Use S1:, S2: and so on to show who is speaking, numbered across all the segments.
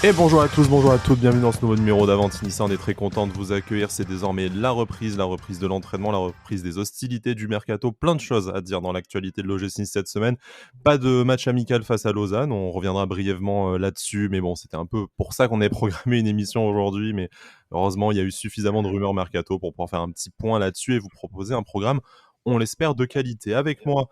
S1: Et bonjour à tous, bonjour à toutes, bienvenue dans ce nouveau numéro d'Avantinissa. On est très content de vous accueillir. C'est désormais la reprise de l'entraînement, la reprise des hostilités du mercato. Plein de choses à dire dans l'actualité de l'OGC Nice cette semaine. Pas de match amical face à Lausanne, on reviendra brièvement là-dessus. Mais bon, c'était un peu pour ça qu'on avait programmé une émission aujourd'hui. Mais heureusement, il y a eu suffisamment de rumeurs mercato pour pouvoir faire un petit point là-dessus et vous proposer un programme, on l'espère, de qualité. Avec moi,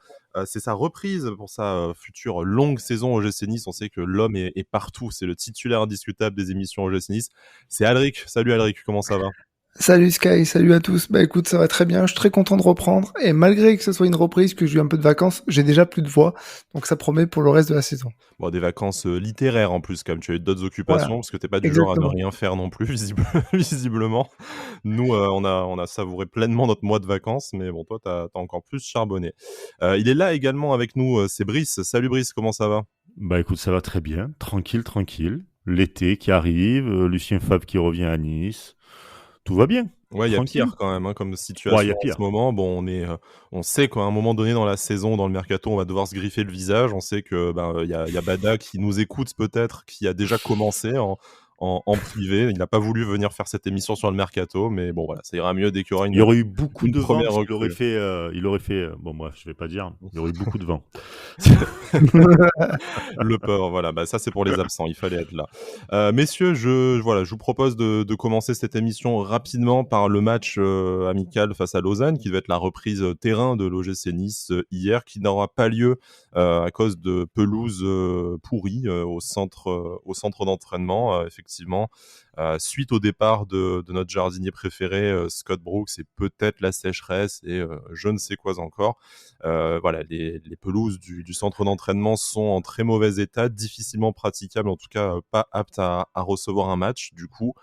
S1: c'est sa reprise pour sa future longue saison au OGC Nice. On sait que l'homme est partout, c'est le titulaire indiscutable des émissions au OGC Nice. C'est Alric. Salut Alric, comment ça va ?
S2: Salut Sky, salut à tous. Bah écoute, ça va très bien, je suis très content de reprendre. Et malgré que ce soit une reprise, que j'ai eu un peu de vacances, j'ai déjà plus de voix. Donc ça promet pour le reste de la saison.
S1: Bon, des vacances littéraires en plus, comme tu as eu d'autres occupations,
S2: Voilà,
S1: parce que t'es pas du genre à ne
S2: exactement.
S1: rien faire non plus, visiblement. Nous, on a savouré pleinement notre mois de vacances, mais bon, toi, t'as encore plus charbonné. Il est là également avec nous, c'est Brice. Salut Brice, comment ça va ?
S3: Bah écoute, ça va très bien, tranquille. L'été qui arrive, Lucien Favre qui revient à Nice, tout va bien.
S1: Ouais, il y a
S3: Tranquille.
S1: pire quand même, hein, comme situation
S3: Ouais, il y a
S1: en
S3: pire.
S1: ce moment. Bon, on sait qu'à un moment donné dans la saison, dans le mercato, on va devoir se griffer le visage. On sait que il y a Bada qui nous écoute peut-être, qui a déjà commencé en privé. Il n'a pas voulu venir faire cette émission sur le mercato, mais bon voilà, ça ira mieux dès qu'il y aura
S3: Il y aurait eu beaucoup
S1: une
S3: de vent,
S1: première
S3: parce qu'il
S1: recrue.
S3: aurait fait, bon bref, je vais pas dire, il y aurait eu beaucoup de vent.
S1: Le pauvre, voilà, bah ça c'est pour les absents, il fallait être là. Messieurs, je vous propose de commencer cette émission rapidement par le match amical face à Lausanne, qui devait être la reprise terrain de l'OGC Nice hier, qui n'aura pas lieu à cause de pelouse pourrie au centre d'entraînement, effectivement. Suite au départ de notre jardinier préféré, Scott Brooks, et peut-être la sécheresse et je ne sais quoi encore. Voilà, les pelouses du centre d'entraînement sont en très mauvais état, difficilement praticables, en tout cas pas aptes à recevoir un match. Du coup,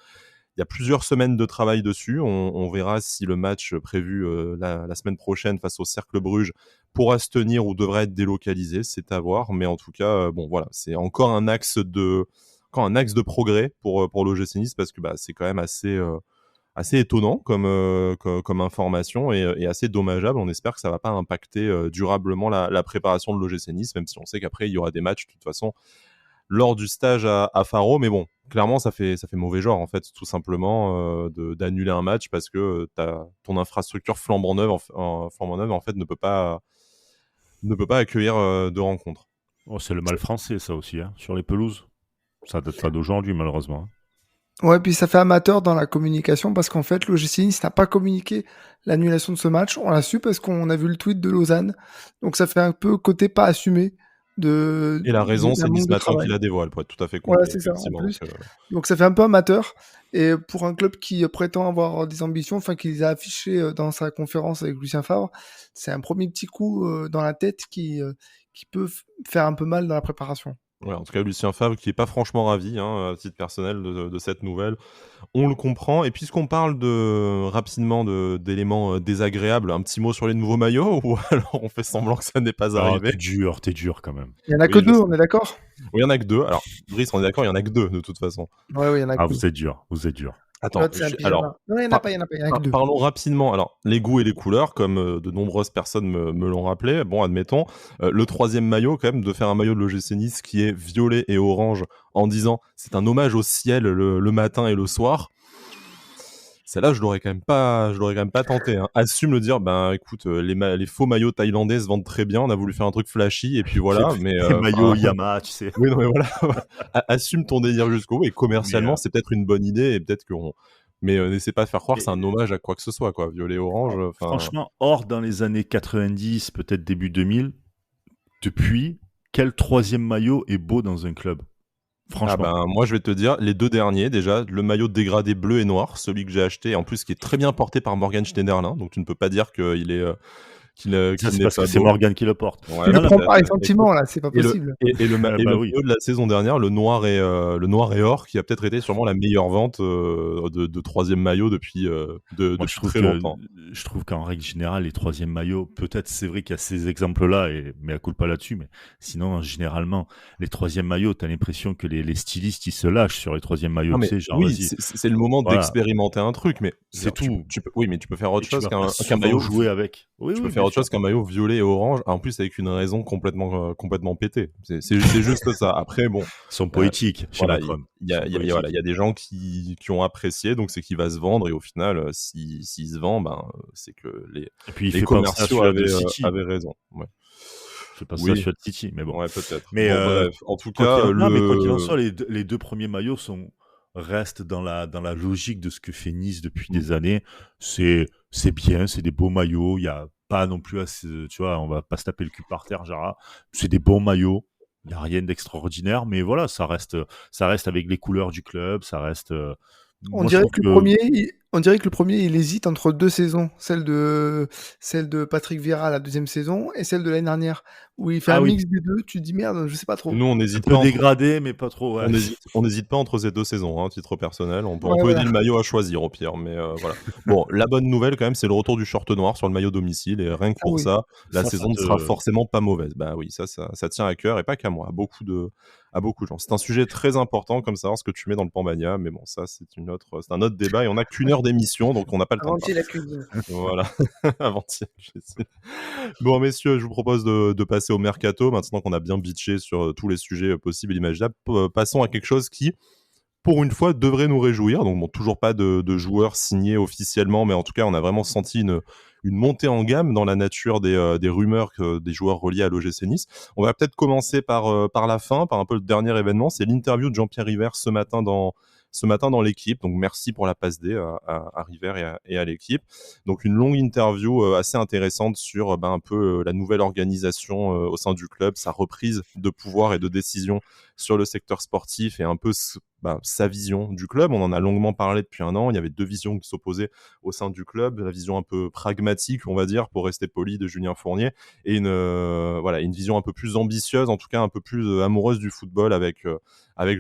S1: il y a plusieurs semaines de travail dessus. On verra si le match prévu la semaine prochaine face au Cercle Bruges pourra se tenir ou devrait être délocalisé, c'est à voir. Mais en tout cas, bon voilà, c'est encore un axe de progrès pour l'OGC Nice, parce que c'est quand même assez étonnant comme information et assez dommageable. On espère que ça ne va pas impacter durablement la préparation de l'OGC Nice, même si on sait qu'après il y aura des matchs de toute façon lors du stage à Faro. Mais bon, clairement ça fait mauvais genre en fait, tout simplement, d'annuler un match parce que ton infrastructure flambant neuve en fait ne peut pas accueillir de rencontres.
S3: Oh, c'est le mal français ça aussi, hein, sur les pelouses. Ça date pas d'aujourd'hui malheureusement.
S2: Ouais, puis ça fait amateur dans la communication parce qu'en fait, l'OGC Nice n'a pas communiqué l'annulation de ce match. On l'a su parce qu'on a vu le tweet de Lausanne. Donc ça fait un peu côté pas assumé
S1: Et la raison,
S2: d'un
S1: c'est Nice
S2: manque de
S1: Matin qui
S2: travail.
S1: la dévoile, pour être tout à fait
S2: Voilà,
S1: complet,
S2: c'est ça, en
S1: effectivement.
S2: plus. Donc ça fait un peu amateur. Et pour un club qui prétend avoir des ambitions, enfin qui les a affichées dans sa conférence avec Lucien Favre, c'est un premier petit coup dans la tête qui peut faire un peu mal dans la préparation.
S1: Ouais, en tout cas, Lucien Favre qui n'est pas franchement ravi, hein, à titre personnel, de cette nouvelle. On le comprend. Et puisqu'on parle rapidement d'éléments désagréables, un petit mot sur les nouveaux maillots, ou alors on fait semblant que ça n'est pas arrivé?
S3: T'es dur quand même.
S2: Il y en a
S1: Oui,
S2: que
S1: je
S2: deux,
S1: sais.
S2: on est d'accord ?
S1: Oui, il y en a que deux. Alors, Brice, on est d'accord, il y en a que deux de toute façon.
S2: Ouais, il y en a que deux.
S3: Vous êtes dur.
S1: Attends,
S2: L'autre, c'est un pyjama. Non, il n'y en a pas, il y en a que deux.
S1: parlons rapidement. Alors, les goûts et les couleurs, comme de nombreuses personnes me l'ont rappelé. Bon, admettons, le troisième maillot, quand même, de faire un maillot de l'OGC Nice qui est violet et orange en disant c'est un hommage au ciel le matin et le soir. Celle-là, je l'aurais quand même pas tenté. Hein. Assume le dire, écoute, les faux maillots thaïlandais se vendent très bien. On a voulu faire un truc flashy et puis voilà. Mais
S3: les maillots Yamaha, tu sais.
S1: oui, non, mais voilà. Assume ton délire jusqu'au bout. Et commercialement, c'est peut-être une bonne idée et peut-être mais n'essaie pas de faire croire que c'est un hommage à quoi que ce soit, quoi. Violet orange.
S3: Franchement, hors dans les années 90, peut-être début 2000, depuis, quel troisième maillot est beau dans un club ? Franchement.
S1: Moi je vais te dire les deux derniers déjà, le maillot dégradé bleu et noir, celui que j'ai acheté, en plus qui est très bien porté par Morgan Schneiderlin, donc tu ne peux pas dire qu'il est qu'il
S3: Ça, c'est
S1: n'est
S3: parce
S1: pas
S3: que c'est
S1: beau.
S3: Morgan qui le porte.
S1: Ouais,
S2: Tu ne
S1: voilà,
S2: prends pas les sentiments, là, c'est pas
S1: et
S2: possible.
S1: le
S3: Oui.
S1: maillot de la saison dernière, le noir et or, qui a peut-être été sûrement la meilleure vente de troisième maillot depuis depuis très longtemps.
S3: Je trouve qu'en règle générale, les troisièmes maillots, peut-être c'est vrai qu'il y a ces exemples-là, mais à coup de pas là-dessus, mais sinon, généralement, les troisièmes maillots, t'as l'impression que les stylistes, ils se lâchent sur les troisièmes maillots.
S1: Non, mais
S3: tu sais, genre,
S1: oui,
S3: vas-y.
S1: c'est le moment
S3: Voilà.
S1: d'expérimenter un truc, mais
S3: C'est tout.
S1: oui, mais tu peux faire autre chose qu'un
S3: souvent
S1: maillot.
S3: jouer avec. Oui,
S1: Tu peux
S3: bien
S1: faire autre chose qu'un maillot violet et orange, en plus avec une raison complètement pétée. C'est juste ça. Après, bon,
S3: Ils sont poétiques chez
S1: voilà,
S3: Macron.
S1: voilà, il y a des gens qui ont apprécié, donc c'est qu'il va se vendre, et au final, s'il se vend, ben, c'est que
S3: Et puis il
S1: les
S3: fait penser à
S1: commerciaux
S3: celui de City.
S1: avaient raison. Ouais.
S3: Je sais pas si
S1: Oui.
S3: ça celui de City, mais bon.
S1: Ouais, peut-être.
S3: Mais
S1: Bon, bref, en tout
S3: quoi
S1: cas,
S3: qu'il en- non, mais quoi qu'il en soit, les deux premiers maillots restent dans la logique de ce que fait Nice depuis des années. C'est bien, c'est des beaux maillots. Il y a pas non plus tu vois, on va pas se taper le cul par terre, Jara. C'est des bons maillots. Il y a rien d'extraordinaire, mais voilà, ça reste avec les couleurs du club, ça reste.
S2: On
S3: Moi, je
S2: dirait
S3: trouve
S2: que le premier, il hésite entre deux saisons, celle de Patrick Vieira, la deuxième saison, et celle de l'année dernière, où il fait un
S3: oui.
S2: mix des deux. Tu te dis merde, je sais pas trop.
S1: nous, on
S3: un
S1: n'hésite
S3: peu
S1: pas.
S3: dégradé, mais pas trop. Ouais.
S1: On n'hésite pas entre ces deux saisons, hein, à titre personnel. On peut
S2: Ouais,
S1: aider le maillot à choisir au pire, mais voilà. Bon, la bonne nouvelle quand même, c'est le retour du short noir sur le maillot domicile, et rien que
S2: Ah
S1: pour
S2: oui.
S1: ça, la
S3: Ça
S1: saison ne
S3: te-
S1: sera forcément pas mauvaise. Bah oui, ça tient à cœur, et pas qu'à moi, à beaucoup de gens. C'est un sujet très important, comme savoir ce que tu mets dans le Pambania, mais bon, ça c'est un autre débat, et on n'a qu'une heure d'émission, donc on n'a pas le temps de
S2: Avant-il la cuisine.
S1: voilà, avant-hier. Bon, messieurs, je vous propose de passer au mercato. Maintenant qu'on a bien bitché sur tous les sujets possibles et imaginables, passons à quelque chose qui, pour une fois, devrait nous réjouir. Donc, bon, toujours pas de joueurs signés officiellement, mais en tout cas, on a vraiment senti une montée en gamme dans la nature des rumeurs des joueurs reliés à l'OGC Nice. On va peut-être commencer par la fin, par un peu le dernier événement. C'est l'interview de Jean-Pierre River ce matin dans l'équipe. Donc merci pour la passe D à River et à l'équipe. Donc une longue interview assez intéressante sur un peu la nouvelle organisation au sein du club, sa reprise de pouvoir et de décision sur le secteur sportif, et un peu sa vision du club. On en a longuement parlé depuis un an. Il y avait deux visions qui s'opposaient au sein du club. La vision un peu pragmatique, on va dire, pour rester poli, de Julien Fournier, et une vision un peu plus ambitieuse, en tout cas un peu plus amoureuse du football, avec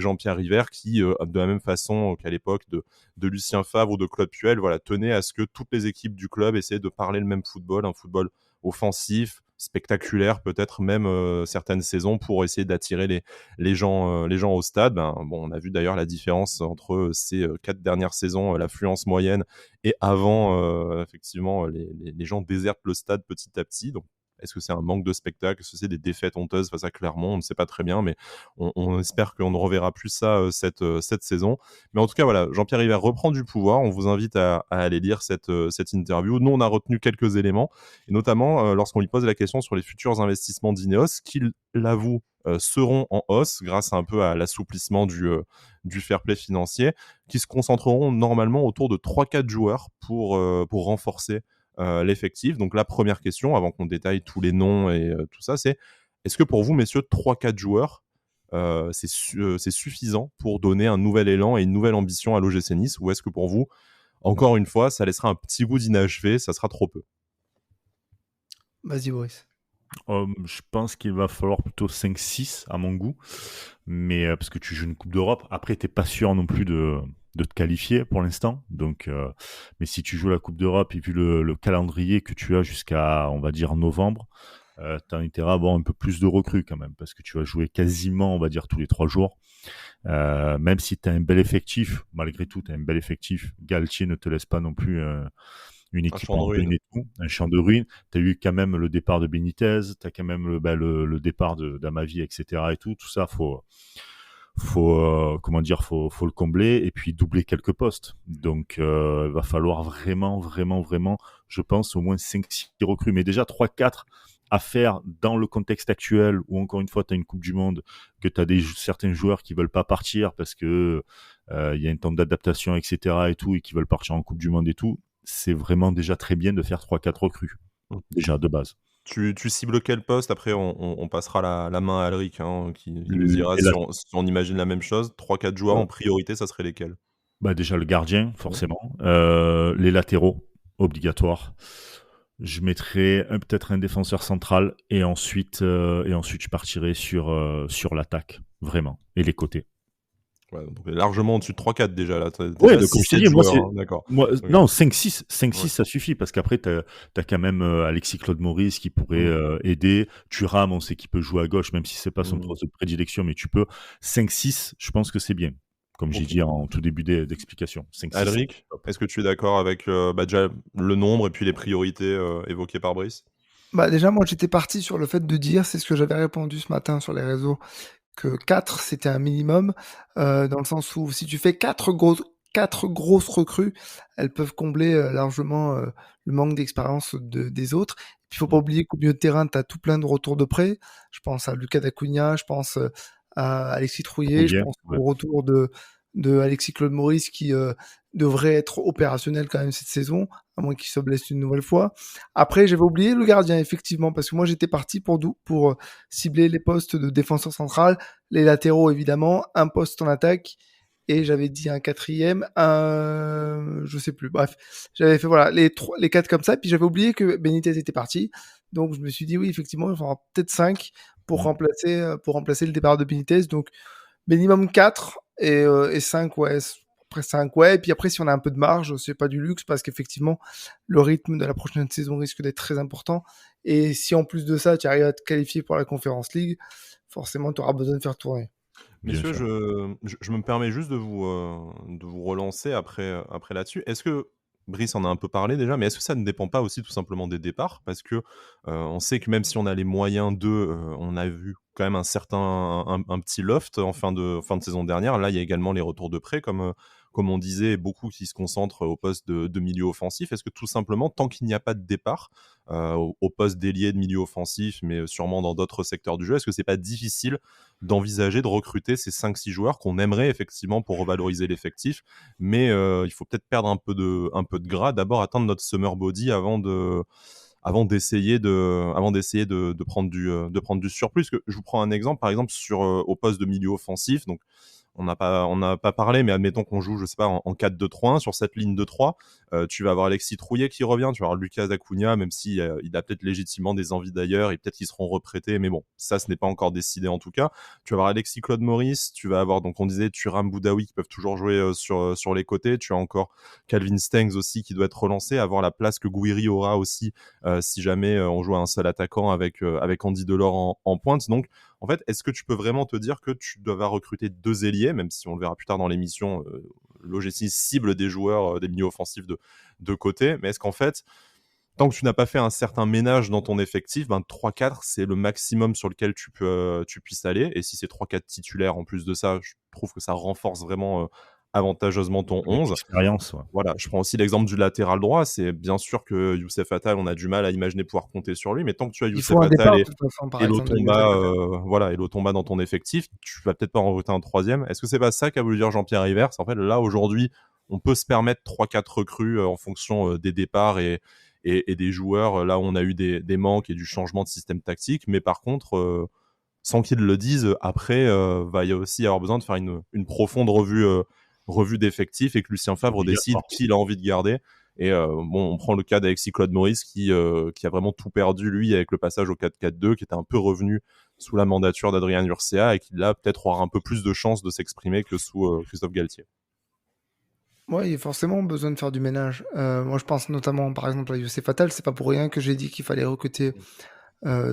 S1: Jean-Pierre River, qui, de la même façon qu'à l'époque de Lucien Favre ou de Claude Puel, voilà, tenait à ce que toutes les équipes du club essaient de parler le même football, un football offensif, spectaculaire, peut-être même certaines saisons, pour essayer d'attirer les gens au stade. On a vu d'ailleurs la différence entre ces 4 dernières saisons, l'affluence moyenne, et avant, effectivement, les gens désertent le stade petit à petit. Donc, est-ce que c'est un manque de spectacle? Est-ce que c'est des défaites honteuses face à Clermont? On ne sait pas très bien, mais on espère qu'on ne reverra plus ça cette saison. Mais en tout cas, voilà, Jean-Pierre River reprend du pouvoir. On vous invite à aller lire cette interview. Nous, on a retenu quelques éléments, et notamment lorsqu'on lui pose la question sur les futurs investissements d'Ineos, qu'il l'avoue seront en hausse grâce un peu à l'assouplissement du fair play financier, qui se concentreront normalement autour de 3-4 joueurs pour renforcer l'effectif. Donc la première question, avant qu'on détaille tous les noms et tout ça, c'est: est-ce que pour vous, messieurs, 3-4 joueurs, c'est suffisant pour donner un nouvel élan et une nouvelle ambition à l'OGC Nice, ou est-ce que pour vous, encore une fois, ça laissera un petit goût d'inachevé, ça sera trop peu?
S2: Vas-y, Boris.
S3: Je pense qu'il va falloir plutôt 5-6 à mon goût, mais parce que tu joues une Coupe d'Europe, après t'es pas sûr non plus de te qualifier pour l'instant, donc mais si tu joues la Coupe d'Europe, et vu le calendrier que tu as jusqu'à, on va dire, novembre, t'as intérêt à avoir un peu plus de recrues quand même, parce que tu vas jouer quasiment, on va dire, tous les 3 jours. Même si t'as un bel effectif, malgré tout t'as un bel effectif, Galtier ne te laisse pas non plus une équipe en ruine et tout, un champ de ruines. Tu as eu quand même le départ de Benitez, tu as quand même le départ d'Amavi, etc. Et tout ça, faut le combler, et puis doubler quelques postes. Donc, il va falloir vraiment, je pense, au moins 5-6 recrues. Mais déjà, 3-4 à faire dans le contexte actuel, où encore une fois, tu as une Coupe du Monde, que tu as certains joueurs qui veulent pas partir parce que y a un temps d'adaptation, etc. et tout, et qui veulent partir en Coupe du Monde et tout. C'est vraiment déjà très bien de faire 3-4 recrues, déjà de base.
S1: Tu cibles quel poste? Après, on passera la main à Alric, qui nous dira si on imagine la même chose. 3-4 joueurs en priorité, ça serait lesquels?
S3: Déjà le gardien, forcément. Les latéraux, obligatoire. Je mettrais peut-être un défenseur central, et ensuite je partirais sur l'attaque, vraiment, et les côtés.
S1: Ouais, donc largement au-dessus de 3-4 déjà là.
S3: Ouais, donc comme je t'ai dit, moi,
S1: d'accord.
S3: Non, 5-6,
S1: Ouais.
S3: ça suffit, parce qu'après, t'as quand même Alexis Claude Maurice qui pourrait aider. Thuram, on sait qu'il peut jouer à gauche, même si c'est pas son poste de prédilection, mais tu peux. 5-6, je pense que c'est bien, comme j'ai dit en tout début d'explication. 5-6.
S1: Alric, est-ce que tu es d'accord avec déjà le nombre et puis les priorités évoquées par Brice?
S2: Bah, déjà, moi, j'étais parti sur le fait de dire, c'est ce que j'avais répondu ce matin sur les réseaux, que 4 c'était un minimum, dans le sens où si tu fais 4 grosses recrues, elles peuvent combler, largement, le manque d'expérience des autres. Puis il faut pas
S3: Mm.
S2: oublier qu'au milieu de terrain, tu as tout plein de retours de prêt. Je pense à Lucas Daconia, je pense, à Alexis Trouillet, je
S3: Rouillet,
S2: pense
S3: ouais.
S2: au retour de Alexis Claude Maurice qui, devrait être opérationnel quand même cette saison, à moins qu'il se blesse une nouvelle fois. Après, j'avais oublié le gardien, effectivement, parce que moi j'étais parti pour cibler les postes de défenseur central, les latéraux évidemment, un poste en attaque, et j'avais dit un quatrième, je sais plus. Bref, j'avais fait voilà les quatre comme ça, puis j'avais oublié que Benitez était parti, donc je me suis dit oui effectivement il faudra peut-être 5
S3: Mm.
S2: pour remplacer le départ de Benitez, donc minimum 4 et 5 ouais. Après 5 ouais, et puis après si on a un peu de marge, c'est pas du luxe parce qu'effectivement le rythme de la prochaine saison risque d'être très important. Et si en plus de ça, tu arrives à te qualifier pour la Conference League, forcément, tu auras besoin de faire tourner.
S3: Bien
S1: Messieurs,
S3: sûr.
S1: je me permets juste de vous relancer après là-dessus. Est-ce que, Brice en a un peu parlé déjà, mais est-ce que ça ne dépend pas aussi tout simplement des départs? Parce que on sait que même si on a les moyens on a vu quand même un petit loft en fin de saison dernière. Là, il y a également les retours de prêt, comme on disait, beaucoup qui se concentrent au poste de milieu offensif. Est-ce que tout simplement, tant qu'il n'y a pas de départ au poste d'ailier de milieu offensif, mais sûrement dans d'autres secteurs du jeu, est-ce que c'est pas difficile d'envisager de recruter ces 5-6 joueurs qu'on aimerait effectivement pour revaloriser l'effectif, mais il faut peut-être perdre un peu de gras, d'abord atteindre notre summer body avant d'essayer de prendre du surplus. Que je vous prends un exemple, par exemple au poste de milieu offensif. Donc on n'a pas parlé, mais admettons qu'on joue, je sais pas, en 4-2-3-1 sur cette ligne de 3. Tu vas avoir Alexis Trouillet qui revient, tu vas avoir Lucas Acuna, même si il a peut-être légitimement des envies d'ailleurs, et peut-être qu'ils seront reprêtés, mais bon, ça, ce n'est pas encore décidé en tout cas. Tu vas avoir Alexis Claude Maurice, tu vas avoir, donc on disait, Thuram Boudaoui qui peuvent toujours jouer sur les côtés. Tu as encore Calvin Stengs aussi qui doit être relancé, avoir la place que Gouiri aura aussi si jamais on joue à un seul attaquant avec Andy Delors en pointe. Donc, en fait, est-ce que tu peux vraiment te dire que tu dois recruter 2 ailiers, même si on le verra plus tard dans l'émission, l'OGC cible des joueurs, des milieux offensifs de côté, mais est-ce qu'en fait, tant que tu n'as pas fait un certain ménage dans ton effectif, ben 3-4, c'est le maximum sur lequel tu puisses aller. Et si c'est 3-4 titulaires en plus de ça, je trouve que ça renforce vraiment avantageusement ton
S3: Avec
S1: 11.
S3: l'expérience, ouais.
S1: Voilà, je prends aussi l'exemple du latéral droit. C'est bien sûr que Youssef Attal, on a du mal à imaginer pouvoir compter sur lui, mais tant que tu as
S2: Il
S1: Youssef
S2: faut un
S1: Attal
S2: départ, de toute façon, par
S1: et
S2: exemple, de Youssef
S1: Lotomba,
S2: Attal.
S1: voilà, et Lotomba dans ton effectif, tu vas peut-être pas en recruter un troisième. Est-ce que c'est pas ça qu'a voulu dire Jean-Pierre Rivers? En fait, là aujourd'hui, on peut se permettre 3-4 recrues en fonction des départs et des joueurs. Là où on a eu des manques et du changement de système tactique, mais par contre, sans qu'ils le disent, après, va y aussi avoir besoin de faire une profonde revue d'effectifs et que Lucien Favre décide
S3: Obligatoire.
S1: qui il a envie de garder. Et bon, on prend le cas d'Alexis Claude Maurice qui a vraiment tout perdu, lui, avec le passage au 4-4-2, qui était un peu revenu sous la mandature d'Adrien Urcea et qui, là, peut-être aura un peu plus de chances de s'exprimer que sous Christophe Galtier.
S2: Ouais, il y a forcément besoin de faire du ménage. Moi, je pense notamment, par exemple, à Youssef Attal. C'est pas pour rien que j'ai dit qu'il fallait recruter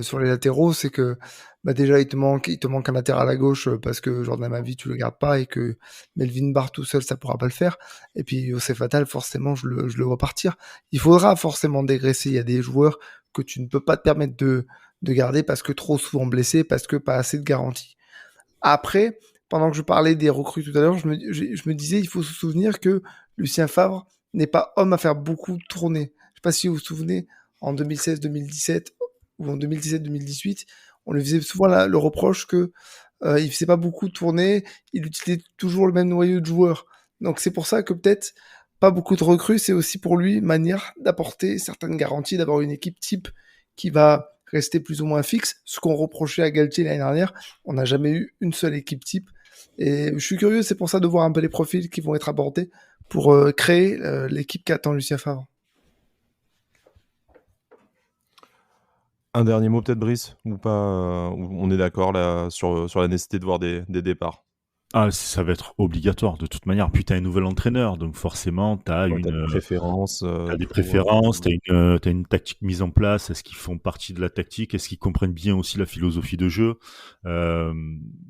S2: sur les latéraux. C'est que bah, déjà, il te manque un latéral à gauche parce que Jordan Mavi, tu le gardes pas et que Melvin Barr tout seul, ça pourra pas le faire. Et puis Youssef Attal, forcément, je le vois partir. Il faudra forcément dégraisser. Il y a des joueurs que tu ne peux pas te permettre de garder parce que trop souvent blessés, parce que pas assez de garanties. Après, pendant que je parlais des recrues tout à l'heure, je me disais, il faut se souvenir que Lucien Favre n'est pas homme à faire beaucoup tourner. Je sais pas si vous vous souvenez, en 2016-2017 ou en 2017-2018, on lui faisait souvent le reproche que il faisait pas beaucoup tourner, il utilisait toujours le même noyau de joueurs. Donc c'est pour ça que peut-être pas beaucoup de recrues, c'est aussi pour lui une manière d'apporter certaines garanties, d'avoir une équipe type qui va rester plus ou moins fixe. Ce qu'on reprochait à Galtier l'année dernière, on n'a jamais eu une seule équipe type. Et je suis curieux, c'est pour ça de voir un peu les profils qui vont être abordés pour créer l'équipe qu'attend Lucien Favre.
S1: Un dernier mot peut-être, Brice, ou pas, on est d'accord là sur la nécessité de voir des départs.
S3: Ah, ça va être obligatoire de toute manière. Puis tu as un nouvel entraîneur, donc forcément, tu as
S1: Ouais, t'as des préférences
S3: des
S1: pour.
S3: préférences, t'as une tactique mise en place. Est-ce qu'ils font partie de la tactique? Est-ce qu'ils comprennent bien aussi la philosophie de jeu? Euh,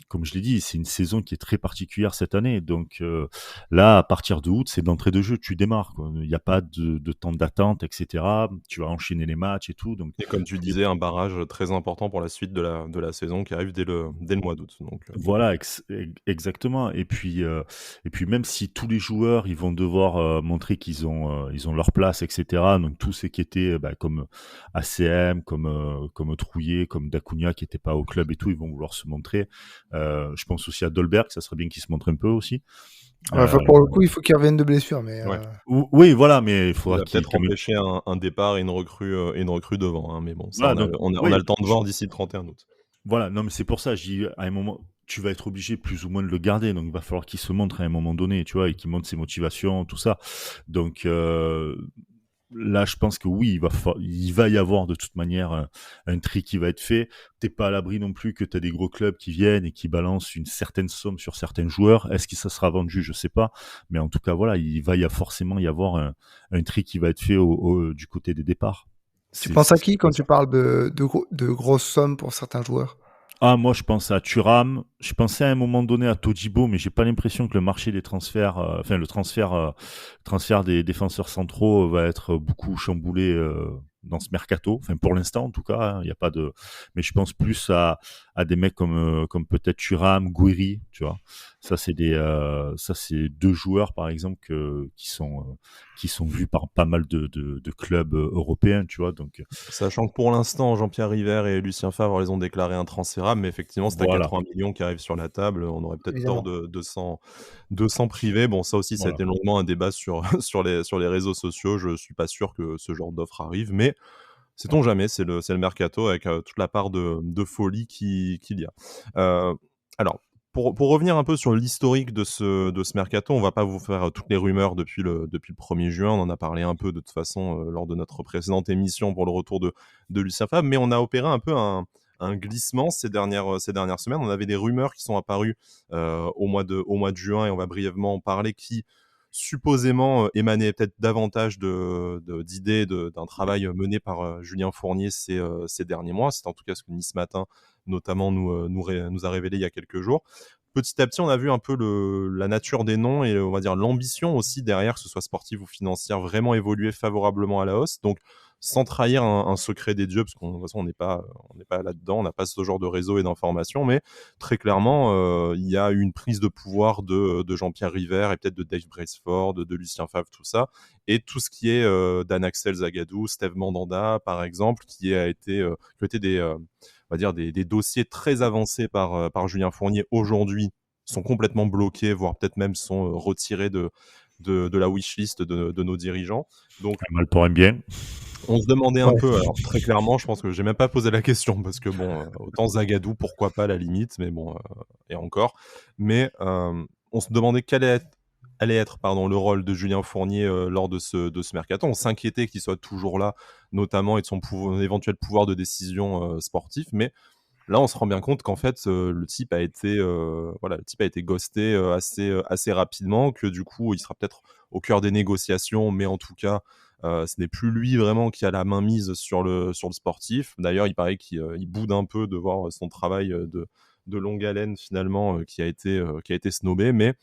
S3: Comme je l'ai dit, c'est une saison qui est très particulière cette année. Donc là, à partir de août, c'est d'entrée de jeu. Tu démarres, quoi. Il n'y a pas de temps d'attente, etc. Tu vas enchaîner les matchs et tout. Donc
S1: Et comme tu disais, un barrage très important pour la suite de la saison qui arrive dès le mois d'août. Donc,
S3: voilà, exactement. Et puis même si tous les joueurs, ils vont devoir montrer ils ont leur place, etc. Donc tous ceux qui étaient comme ACM, comme Trouillet, comme Dacunia qui n'étaient pas au club et tout, ils vont vouloir se montrer. Je pense aussi à Dolberg, ça serait bien qu'il se montre un peu aussi.
S2: Enfin, pour le coup, il faut qu'il revienne de blessure, mais
S1: ouais.
S3: Oui, voilà, mais il
S1: Il
S3: faudra
S1: va
S3: qu'il
S1: peut-être empêcher un départ et une recrue devant, hein, mais bon, ça,
S3: voilà, donc,
S1: on a
S3: oui,
S1: le temps de voir d'ici le 31 août.
S3: voilà, non, mais c'est pour ça, je dis, à un moment, tu vas être obligé plus ou moins de le garder, donc il va falloir qu'il se montre à un moment donné, tu vois, et qu'il montre ses motivations, tout ça. Donc là, je pense que oui, il va y avoir de toute manière un tri qui va être fait. T'es pas à l'abri non plus que tu as des gros clubs qui viennent et qui balancent une certaine somme sur certains joueurs. Est-ce que ça sera vendu? Je sais pas. Mais en tout cas, voilà, forcément y avoir un tri qui va être fait du côté des départs.
S2: tu penses à qui quand
S3: C'est
S2: tu
S3: ça.
S2: parles de grosses sommes pour certains joueurs?
S3: Ah, moi, je pense à Thuram. Je pensais à un moment donné à Todibo, mais j'ai pas l'impression que le marché des transferts, le transfert des défenseurs centraux va être beaucoup chamboulé dans ce mercato. Enfin, pour l'instant, en tout cas, hein, il y a pas de. Mais je pense plus à des mecs comme peut-être Thuram, Guiri, tu vois. Ça, c'est deux joueurs, par exemple, qui sont vus par pas mal de clubs européens, tu vois. Donc,
S1: Sachant que pour l'instant, Jean-Pierre River et Lucien Favre les ont déclarés intransférables, mais effectivement, c'est à
S3: voilà.
S1: 80 millions qui arrivent sur la table. On aurait peut-être tort
S2: Évidemment.
S1: de s'en priver. Bon, ça aussi, ça a
S3: Voilà.
S1: été longuement un débat sur, sur les réseaux sociaux. Je suis pas sûr que ce genre d'offre arrive, mais sait-on jamais, c'est le mercato avec toute la part de folie qu'il y a. Alors, pour revenir un peu sur l'historique de ce mercato, on va pas vous faire toutes les rumeurs depuis le 1er juin. On en a parlé un peu de toute façon lors de notre précédente émission pour le retour de Lucien Favre, mais on a opéré un peu un glissement ces dernières semaines. On avait des rumeurs qui sont apparues au mois de juin et on va brièvement en parler qui supposément émanaient peut-être davantage d'idées d'un travail mené par Julien Fournier ces derniers mois. C'est en tout cas ce que Nice Matin notamment nous a révélé il y a quelques jours. Petit à petit, on a vu un peu la nature des noms et on va dire l'ambition aussi derrière, que ce soit sportive ou financière, vraiment évoluer favorablement à la hausse. Donc, sans trahir un secret des dieux, parce qu'de toute façon, on n'est pas là-dedans, on n'a pas ce genre de réseau et d'informations, mais très clairement, il y a eu une prise de pouvoir de Jean-Pierre River et peut-être de Dave Braceford, de Lucien Favre, tout ça, et tout ce qui est d'Anaxel Zagadou, Steve Mandanda, par exemple, qui ont été on va dire des dossiers très avancés par Julien Fournier aujourd'hui sont complètement bloqués, voire peut-être même sont retirés de la wishlist de nos dirigeants. Donc,
S3: Mal pour un bien.
S1: on se demandait un
S2: Ouais.
S1: peu, alors très clairement, je pense que j'ai même pas posé la question parce que bon, autant Zagadou, pourquoi pas à la limite, mais bon, et encore. Mais on se demandait quel allait être le rôle de Julien Fournier lors de ce mercato. On s'inquiétait qu'il soit toujours là, notamment et de son éventuel pouvoir de décision sportif, mais là, on se rend bien compte qu'en fait, le type a été ghosté assez rapidement, que du coup, il sera peut-être au cœur des négociations, mais en tout cas, ce n'est plus lui vraiment qui a la main mise sur le sportif. D'ailleurs, il paraît qu'il boude un peu de voir son travail de longue haleine finalement qui a été snobé, mais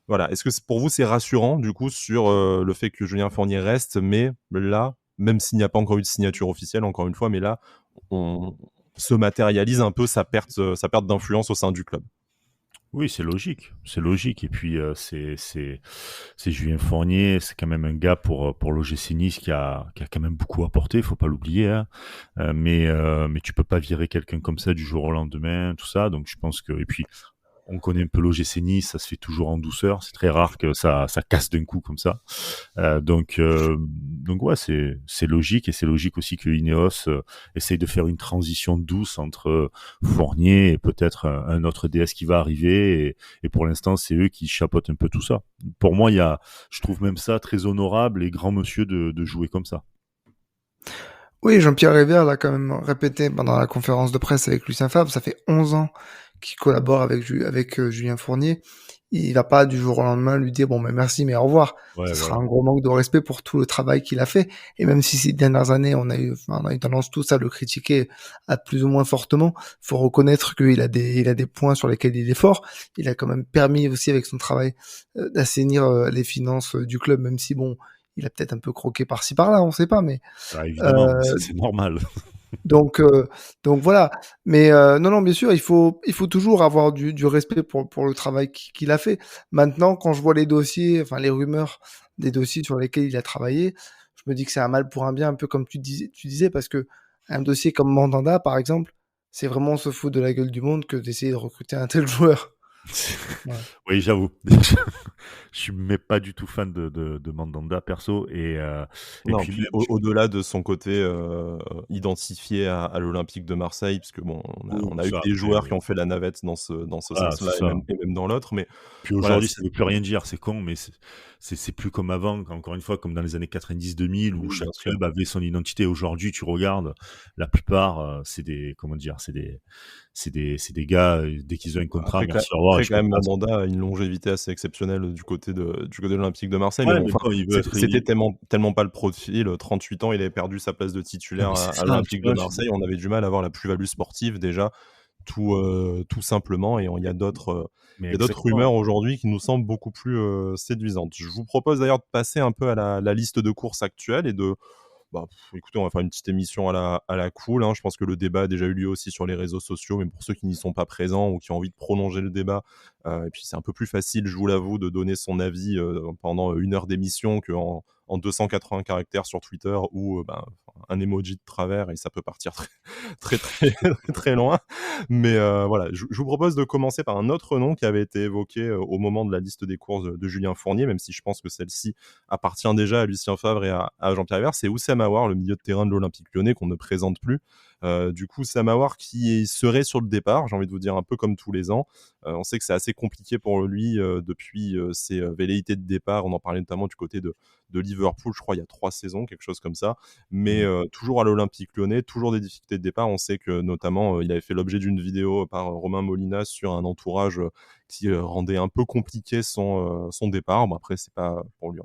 S1: voilà. Est-ce que pour vous, c'est rassurant du coup sur le fait que Julien Fournier reste, mais là, même s'il n'y a pas encore eu de signature officielle, encore une fois, mais là, on se matérialise un peu sa perte d'influence au sein du club.
S3: Oui, c'est logique, c'est logique. Et puis c'est Julien Fournier, c'est quand même un gars pour l'OGC Nice qui a quand même beaucoup apporté, il faut pas l'oublier. Hein. Mais tu peux pas virer quelqu'un comme ça du jour au lendemain, tout ça. Donc je pense que et puis on connaît un peu l'OGC Nice, ça se fait toujours en douceur. C'est très rare que ça casse d'un coup comme ça. Donc ouais, c'est logique et c'est logique aussi que Ineos essaye de faire une transition douce entre Fournier et peut-être un autre DS qui va arriver et pour l'instant c'est eux qui chapeautent un peu tout ça. Pour moi, je trouve même ça très honorable et grand monsieur de jouer comme ça.
S2: Oui, Jean-Pierre River l'a quand même répété pendant la conférence de presse avec Lucien Favre. Ça fait 11 ans qui collabore avec Julien Fournier, il va pas du jour au lendemain lui dire bon, merci, mais au revoir.
S3: Ouais,
S2: Ce sera
S3: voilà.
S2: un gros manque de respect pour tout le travail qu'il a fait. Et même si ces dernières années, on a eu tendance tous à le critiquer à plus ou moins fortement, faut reconnaître qu'il a des points sur lesquels il est fort. Il a quand même permis aussi avec son travail d'assainir les finances du club, même si bon, il a peut-être un peu croqué par-ci par-là, on sait pas, mais
S3: Évidemment, ça c'est normal.
S2: donc voilà. Mais non, bien sûr, il faut toujours avoir du respect pour le travail qu'il a fait. Maintenant, quand je vois les dossiers, enfin les rumeurs des dossiers sur lesquels il a travaillé, je me dis que c'est un mal pour un bien, un peu comme tu disais, parce que un dossier comme Mandanda, par exemple, c'est vraiment se foutre de la gueule du monde que d'essayer de recruter un tel joueur. Ouais.
S3: Oui, j'avoue. Je suis mais pas du tout fan de Mandanda perso et
S1: Non,
S3: puis
S1: puis
S3: même
S1: au-delà de son côté identifié à l'Olympique de Marseille, parce que bon,
S3: oui,
S1: on a eu
S3: ça
S1: des
S3: après
S1: joueurs qui ont fait la navette dans ce
S3: voilà, c'est
S1: sens-là
S3: ça.
S1: et même dans l'autre, mais
S3: Puis
S1: voilà,
S3: aujourd'hui, ça veut plus rien dire, c'est con, mais c'est plus comme avant, encore une fois, comme dans les années 90-2000 où
S1: oui,
S3: chaque
S1: bien sûr.
S3: club avait son identité. Aujourd'hui, tu regardes, la plupart, c'est des, comment dire, c'est des gars, dès qu'ils ont un contrat, merci, au revoir, et
S1: Après,
S3: je
S1: quand même,
S3: me casse.
S1: Mandanda a une longévité assez exceptionnelle du côté de l'Olympique de Marseille, mais
S3: Ouais,
S1: bon,
S3: mais
S1: enfin,
S3: bon, il veut être,
S1: c'était tellement pas le profil. 38 ans, il avait perdu sa place de
S3: non,
S1: titulaire
S3: mais
S1: à
S3: c'est
S1: à
S3: ça, tu
S1: l'Olympique de
S3: vois,
S1: Marseille. On avait du mal à avoir la plus-value sportive déjà, tout simplement, et il
S3: mais
S1: y a d'autres
S3: exactement.
S1: rumeurs aujourd'hui qui nous semblent beaucoup plus séduisantes. Je vous propose d'ailleurs de passer un peu à la liste de courses actuelle et écoutez, on va faire une petite émission à la cool, hein. Je pense que le débat a déjà eu lieu aussi sur les réseaux sociaux, mais pour ceux qui n'y sont pas présents ou qui ont envie de prolonger le débat, et puis c'est un peu plus facile, je vous l'avoue, de donner son avis pendant 1 heure d'émission qu'en 280 caractères sur Twitter ou un emoji de travers, et ça peut partir très, très, très loin. Mais voilà, je vous propose de commencer par un autre nom qui avait été évoqué au moment de la liste des courses de Julien Fournier, même si je pense que celle-ci appartient déjà à Lucien Favre et à Jean-Pierre River. C'est Oussem Aouar, le milieu de terrain de l'Olympique Lyonnais, qu'on ne présente plus. Du coup, Oussem Aouar qui serait sur le départ, j'ai envie de vous dire un peu comme tous les ans. On sait que c'est assez compliqué pour lui depuis ses velléités de départ. On en parlait notamment du côté de Liverpool, je crois, il y a 3 saisons, quelque chose comme ça. Mais toujours à l'Olympique Lyonnais, toujours des difficultés de départ. On sait que notamment, il avait fait l'objet d'une vidéo par Romain Molina sur un entourage qui rendait un peu compliqué son départ. Bon, après, c'est pas pour lui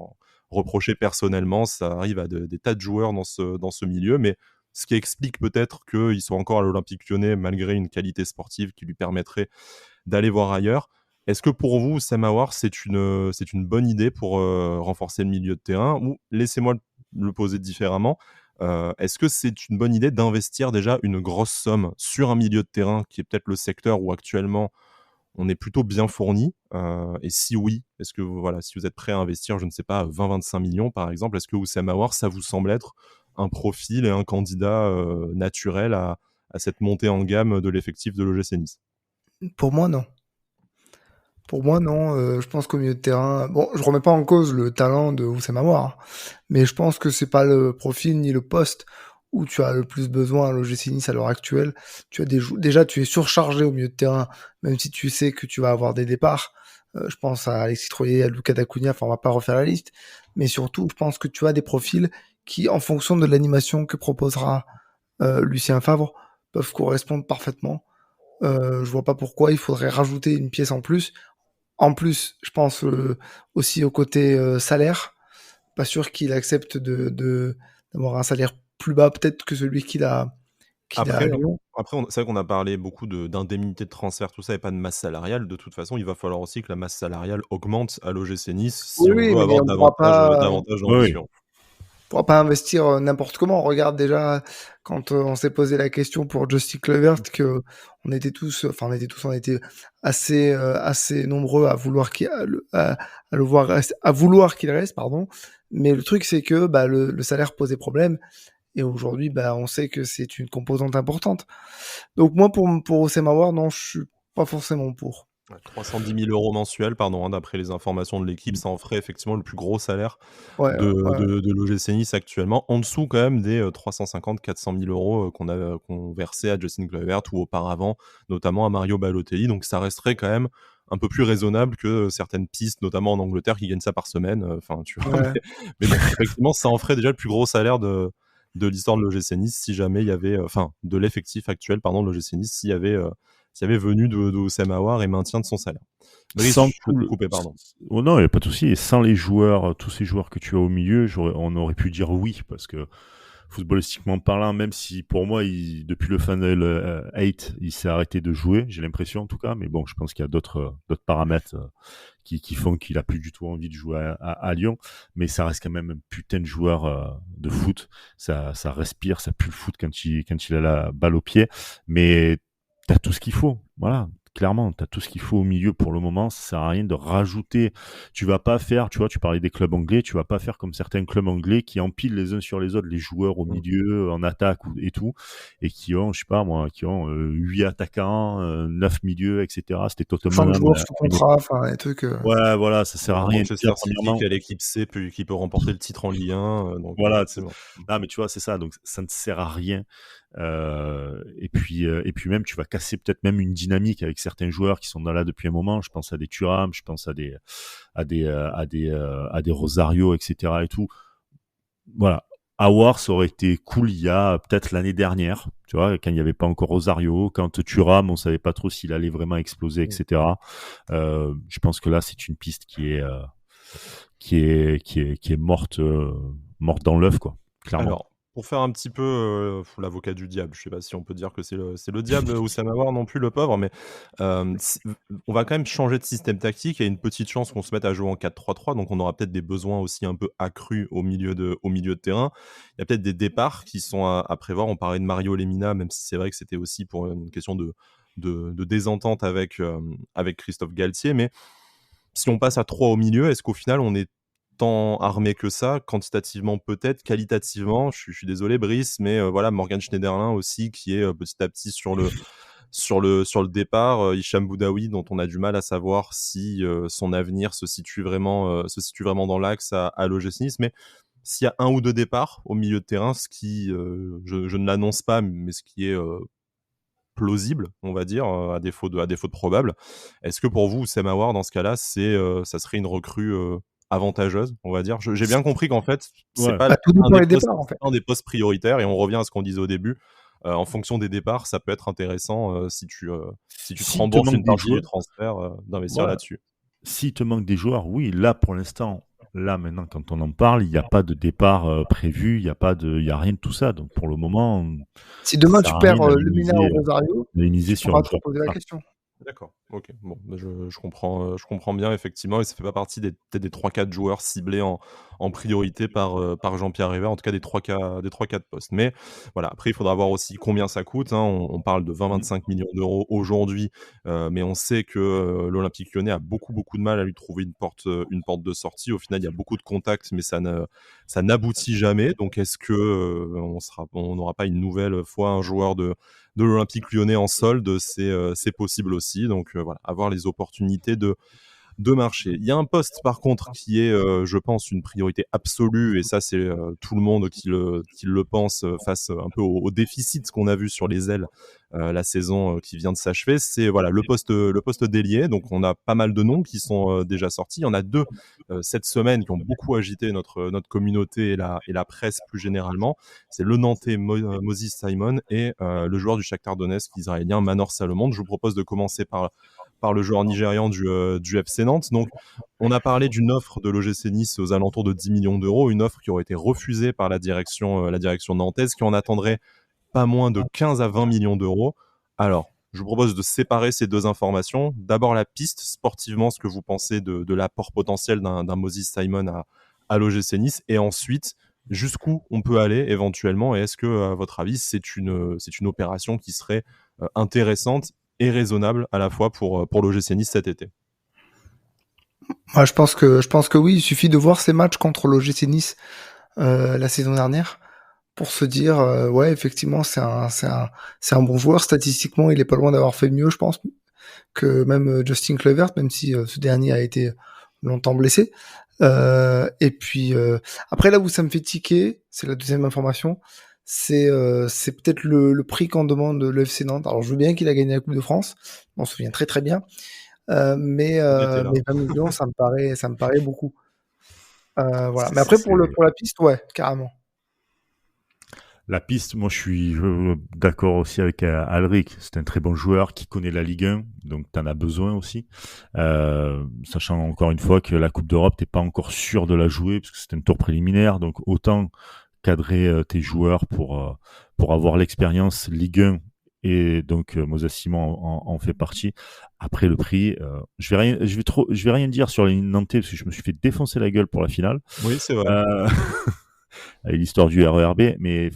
S1: reprocher personnellement, ça arrive à des tas de joueurs dans ce milieu, mais ce qui explique peut-être qu'il soit encore à l'Olympique Lyonnais malgré une qualité sportive qui lui permettrait d'aller voir ailleurs. Est-ce que pour vous, Oussem Aouar, c'est une bonne idée pour renforcer le milieu de terrain, ou laissez-moi le poser différemment, est-ce que c'est une bonne idée d'investir déjà une grosse somme sur un milieu de terrain qui est peut-être le secteur où actuellement on est plutôt bien fourni, et si oui, est-ce que voilà, si vous êtes prêt à investir, je ne sais pas, 20-25 millions par exemple, est-ce que Oussem Aouar, ça vous semble être un profil et un candidat naturel à cette montée en gamme de l'effectif de l'OGC Nice?
S2: Pour moi, non. Pour moi, non. Je pense qu'au milieu de terrain, bon, je remets pas en cause le talent de Oussem Aouar, hein, mais je pense que c'est pas le profil ni le poste où tu as le plus besoin à l'OGC Nice à l'heure actuelle. Tu as déjà, tu es surchargé au milieu de terrain, même si tu sais que tu vas avoir des départs. Je pense à Alexis Troyer, à Lucas Dacunia, enfin, on va pas refaire la liste, mais surtout, je pense que tu as des profils qui, en fonction de l'animation que proposera Lucien Favre, peuvent correspondre parfaitement. Je vois pas pourquoi il faudrait rajouter une pièce en plus. En plus, je pense aussi au côté salaire. Pas sûr qu'il accepte d'avoir un salaire plus bas peut-être que celui qu'il a à
S1: Après,
S2: Lyon.
S1: c'est vrai qu'on a parlé beaucoup d'indemnités de transfert, tout ça, et pas de masse salariale. De toute façon, il va falloir aussi que la masse salariale augmente à l'OGC Nice si
S2: Oui,
S1: on
S2: oui,
S1: veut
S2: mais
S1: avoir
S2: on pourra pas,
S1: davantage
S3: Oui, oui.
S1: d'ambition.
S2: pourra pas investir n'importe comment. On regarde déjà quand on s'est posé la question pour Justin Kluivert que on était assez nombreux à vouloir à vouloir qu'il reste, pardon. Mais le truc c'est que le salaire posait problème. Et aujourd'hui, on sait que c'est une composante importante. Donc moi, pour Oussem Aouar, non, je suis pas forcément pour.
S1: Ouais, 310 000 euros mensuels, pardon, hein, d'après les informations de l'équipe, ça en ferait effectivement le plus gros salaire
S2: Ouais,
S1: de,
S2: ouais.
S1: de l'OGC Nice actuellement, en dessous quand même des 350-400 000 euros qu'on versait à Justin Kluivert ou auparavant, notamment à Mario Balotelli. Donc ça resterait quand même un peu plus raisonnable que certaines pistes, notamment en Angleterre, qui gagnent ça par semaine. Enfin, tu vois.
S2: Ouais.
S1: Mais bon, effectivement, ça en ferait déjà le plus gros salaire de l'histoire de l'OGC Nice si jamais il y avait, enfin, de l'effectif actuel, pardon, de l'OGC Nice, s'il y avait s'il y avait venue de Oussem Aouar et maintien de son salaire. Brice,
S3: Sans
S1: je peux te couper, pardon.
S3: Oh non, il n'y a pas de souci. Et sans les joueurs, tous ces joueurs que tu as au milieu, on aurait pu dire oui, parce que footballistiquement parlant, même si pour moi, depuis le Final 8, il s'est arrêté de jouer, j'ai l'impression en tout cas, mais bon, je pense qu'il y a d'autres paramètres qui font qu'il a plus du tout envie de jouer à Lyon, mais ça reste quand même un putain de joueur de foot, ça respire, ça pue le foot quand il a la balle au pied, mais t'as tout ce qu'il faut, voilà. Clairement, tu as tout ce qu'il faut au milieu pour le moment. Ça sert à rien de rajouter. Tu vas pas faire, tu vois, tu parlais des clubs anglais, tu vas pas faire comme certains clubs anglais qui empilent les uns sur les autres les joueurs au milieu, en attaque et tout, et qui ont, je sais pas moi, qui ont 8 attaquants, 9 milieux, etc. C'était totalement
S2: 5 joueurs sous contrat, enfin, des trucs.
S3: Ouais, voilà, ça sert à rien.
S1: Manchester City, qui a l'équipe C, qui peut remporter le titre en Ligue 1. Donc
S3: voilà,
S1: c'est bon.
S3: Ah, mais tu vois, c'est ça. Donc, ça ne sert à rien. Et puis même, tu vas casser peut-être même une dynamique avec certains joueurs qui sont là depuis un moment. Je pense à des Thuram, je pense à des Rosario, etc. et tout. Voilà. Aouar, ça aurait été cool il y a peut-être l'année dernière, tu vois, quand il n'y avait pas encore Rosario, quand Thuram, on savait pas trop s'il allait vraiment exploser, etc. Je pense que là, c'est une piste qui est morte dans l'œuf, quoi. Clairement.
S1: Alors, pour faire un petit peu l'avocat du diable, je sais pas si on peut dire que c'est le diable Oussem Aouar non plus, le pauvre, mais on va quand même changer de système tactique. Il y a une petite chance qu'on se mette à jouer en 4-3-3, donc on aura peut-être des besoins aussi un peu accrus au milieu de terrain. Il y a peut-être des départs qui sont à prévoir. On parlait de Mario Lemina, même si c'est vrai que c'était aussi pour une question de désentente avec Christophe Galtier, mais si on passe à 3 au milieu, est-ce qu'au final on est tant armé que ça, quantitativement peut-être, qualitativement, je suis désolé Brice, mais voilà, Morgan Schneiderlin aussi qui est petit à petit sur le départ, Hicham Boudaoui dont on a du mal à savoir si son avenir se situe vraiment dans l'axe à l'OGC Nice, mais s'il y a un ou deux départs au milieu de terrain, ce qui je ne l'annonce pas, mais ce qui est plausible, on va dire, à défaut de probable. Est-ce que pour vous, Oussem Aouar, dans ce cas-là, ça serait une recrue avantageuse, on va dire? J'ai bien compris qu'en fait, c'est
S3: Ouais.
S1: pas
S2: Tout dépend des départs, en fait.
S1: un des postes prioritaires, et on revient à ce qu'on disait au début. En fonction des départs, ça peut être intéressant si tu te rembourses une partie du transfert, d'investir là-dessus.
S3: S'il te manque des joueurs, oui, là pour l'instant, là maintenant quand on en parle, il n'y a pas de départ prévu, il n'y a rien de tout ça. Donc pour le moment,
S2: si demain tu perds le
S3: miser,
S2: Mina au Rosario,
S3: miser
S2: tu
S3: sur
S2: pourras
S3: un
S2: te
S3: joueur.
S2: poser la question.
S1: D'accord, ok. Bon, je comprends bien, effectivement, et ça fait pas partie peut-être des 3-4 joueurs ciblés en priorité par Jean-Pierre River, en tout cas des 3-4 postes. Mais voilà, après, il faudra voir aussi combien ça coûte, hein. On parle de 20-25 millions d'euros aujourd'hui, mais on sait que l'Olympique Lyonnais a beaucoup de mal à lui trouver une porte de sortie. Au final, il y a beaucoup de contacts, mais ça n'aboutit jamais. Donc, est-ce que on n'aura pas une nouvelle fois un joueur de l'Olympique Lyonnais en solde? C'est possible aussi. Donc voilà, avoir les opportunités de marché. Il y a un poste par contre qui est, je pense, une priorité absolue, et ça c'est tout le monde qui le pense face un peu au déficit qu'on a vu sur les ailes la saison qui vient de s'achever. C'est voilà le poste d'ailier. Donc on a pas mal de noms qui sont déjà sortis. Il y en a deux cette semaine qui ont beaucoup agité notre communauté et la presse plus généralement. C'est le Nantais Moses Simon et le joueur du Shakhtar Donetsk israélien Manor Salomon. Je vous propose de commencer par le joueur nigérian du FC Nantes. Donc, on a parlé d'une offre de l'OGC Nice aux alentours de 10 millions d'euros, une offre qui aurait été refusée par la direction nantaise, qui en attendrait pas moins de 15 à 20 millions d'euros. Alors, je vous propose de séparer ces deux informations. D'abord, la piste, sportivement, ce que vous pensez de l'apport potentiel d'un Moses Simon à l'OGC Nice, et ensuite, jusqu'où on peut aller éventuellement, et est-ce que, à votre avis, c'est une opération qui serait intéressante et raisonnable à la fois pour l'OGC Nice cet été?
S2: Moi, je pense que oui, il suffit de voir ces matchs contre l'OGC Nice la saison dernière pour se dire ouais, effectivement, c'est un bon joueur. Statistiquement, il est pas loin d'avoir fait mieux, je pense, que même Justin Kluivert, même si ce dernier a été longtemps blessé. Et puis après, là où ça me fait tiquer, c'est la deuxième information, c'est peut-être le prix qu'en demande le FC Nantes. Alors je veux bien qu'il a gagné la Coupe de France, on se souvient très très bien, mais 20 millions, ça me paraît beaucoup. Voilà. Mais après pour la piste, ouais, carrément.
S3: La piste, moi je suis d'accord aussi avec Alric. C'est un très bon joueur qui connaît la Ligue 1, donc tu en as besoin aussi. Sachant encore une fois que la Coupe d'Europe, t'es pas encore sûr de la jouer parce que c'est un tour préliminaire, donc autant cadrer tes joueurs pour avoir l'expérience Ligue 1. Et donc Moses Simon en fait partie. Après le prix, je vais rien dire sur les Nantais parce que je me suis fait défoncer la gueule pour la finale.
S1: Oui, c'est vrai.
S3: Avec l'histoire du RERB, mais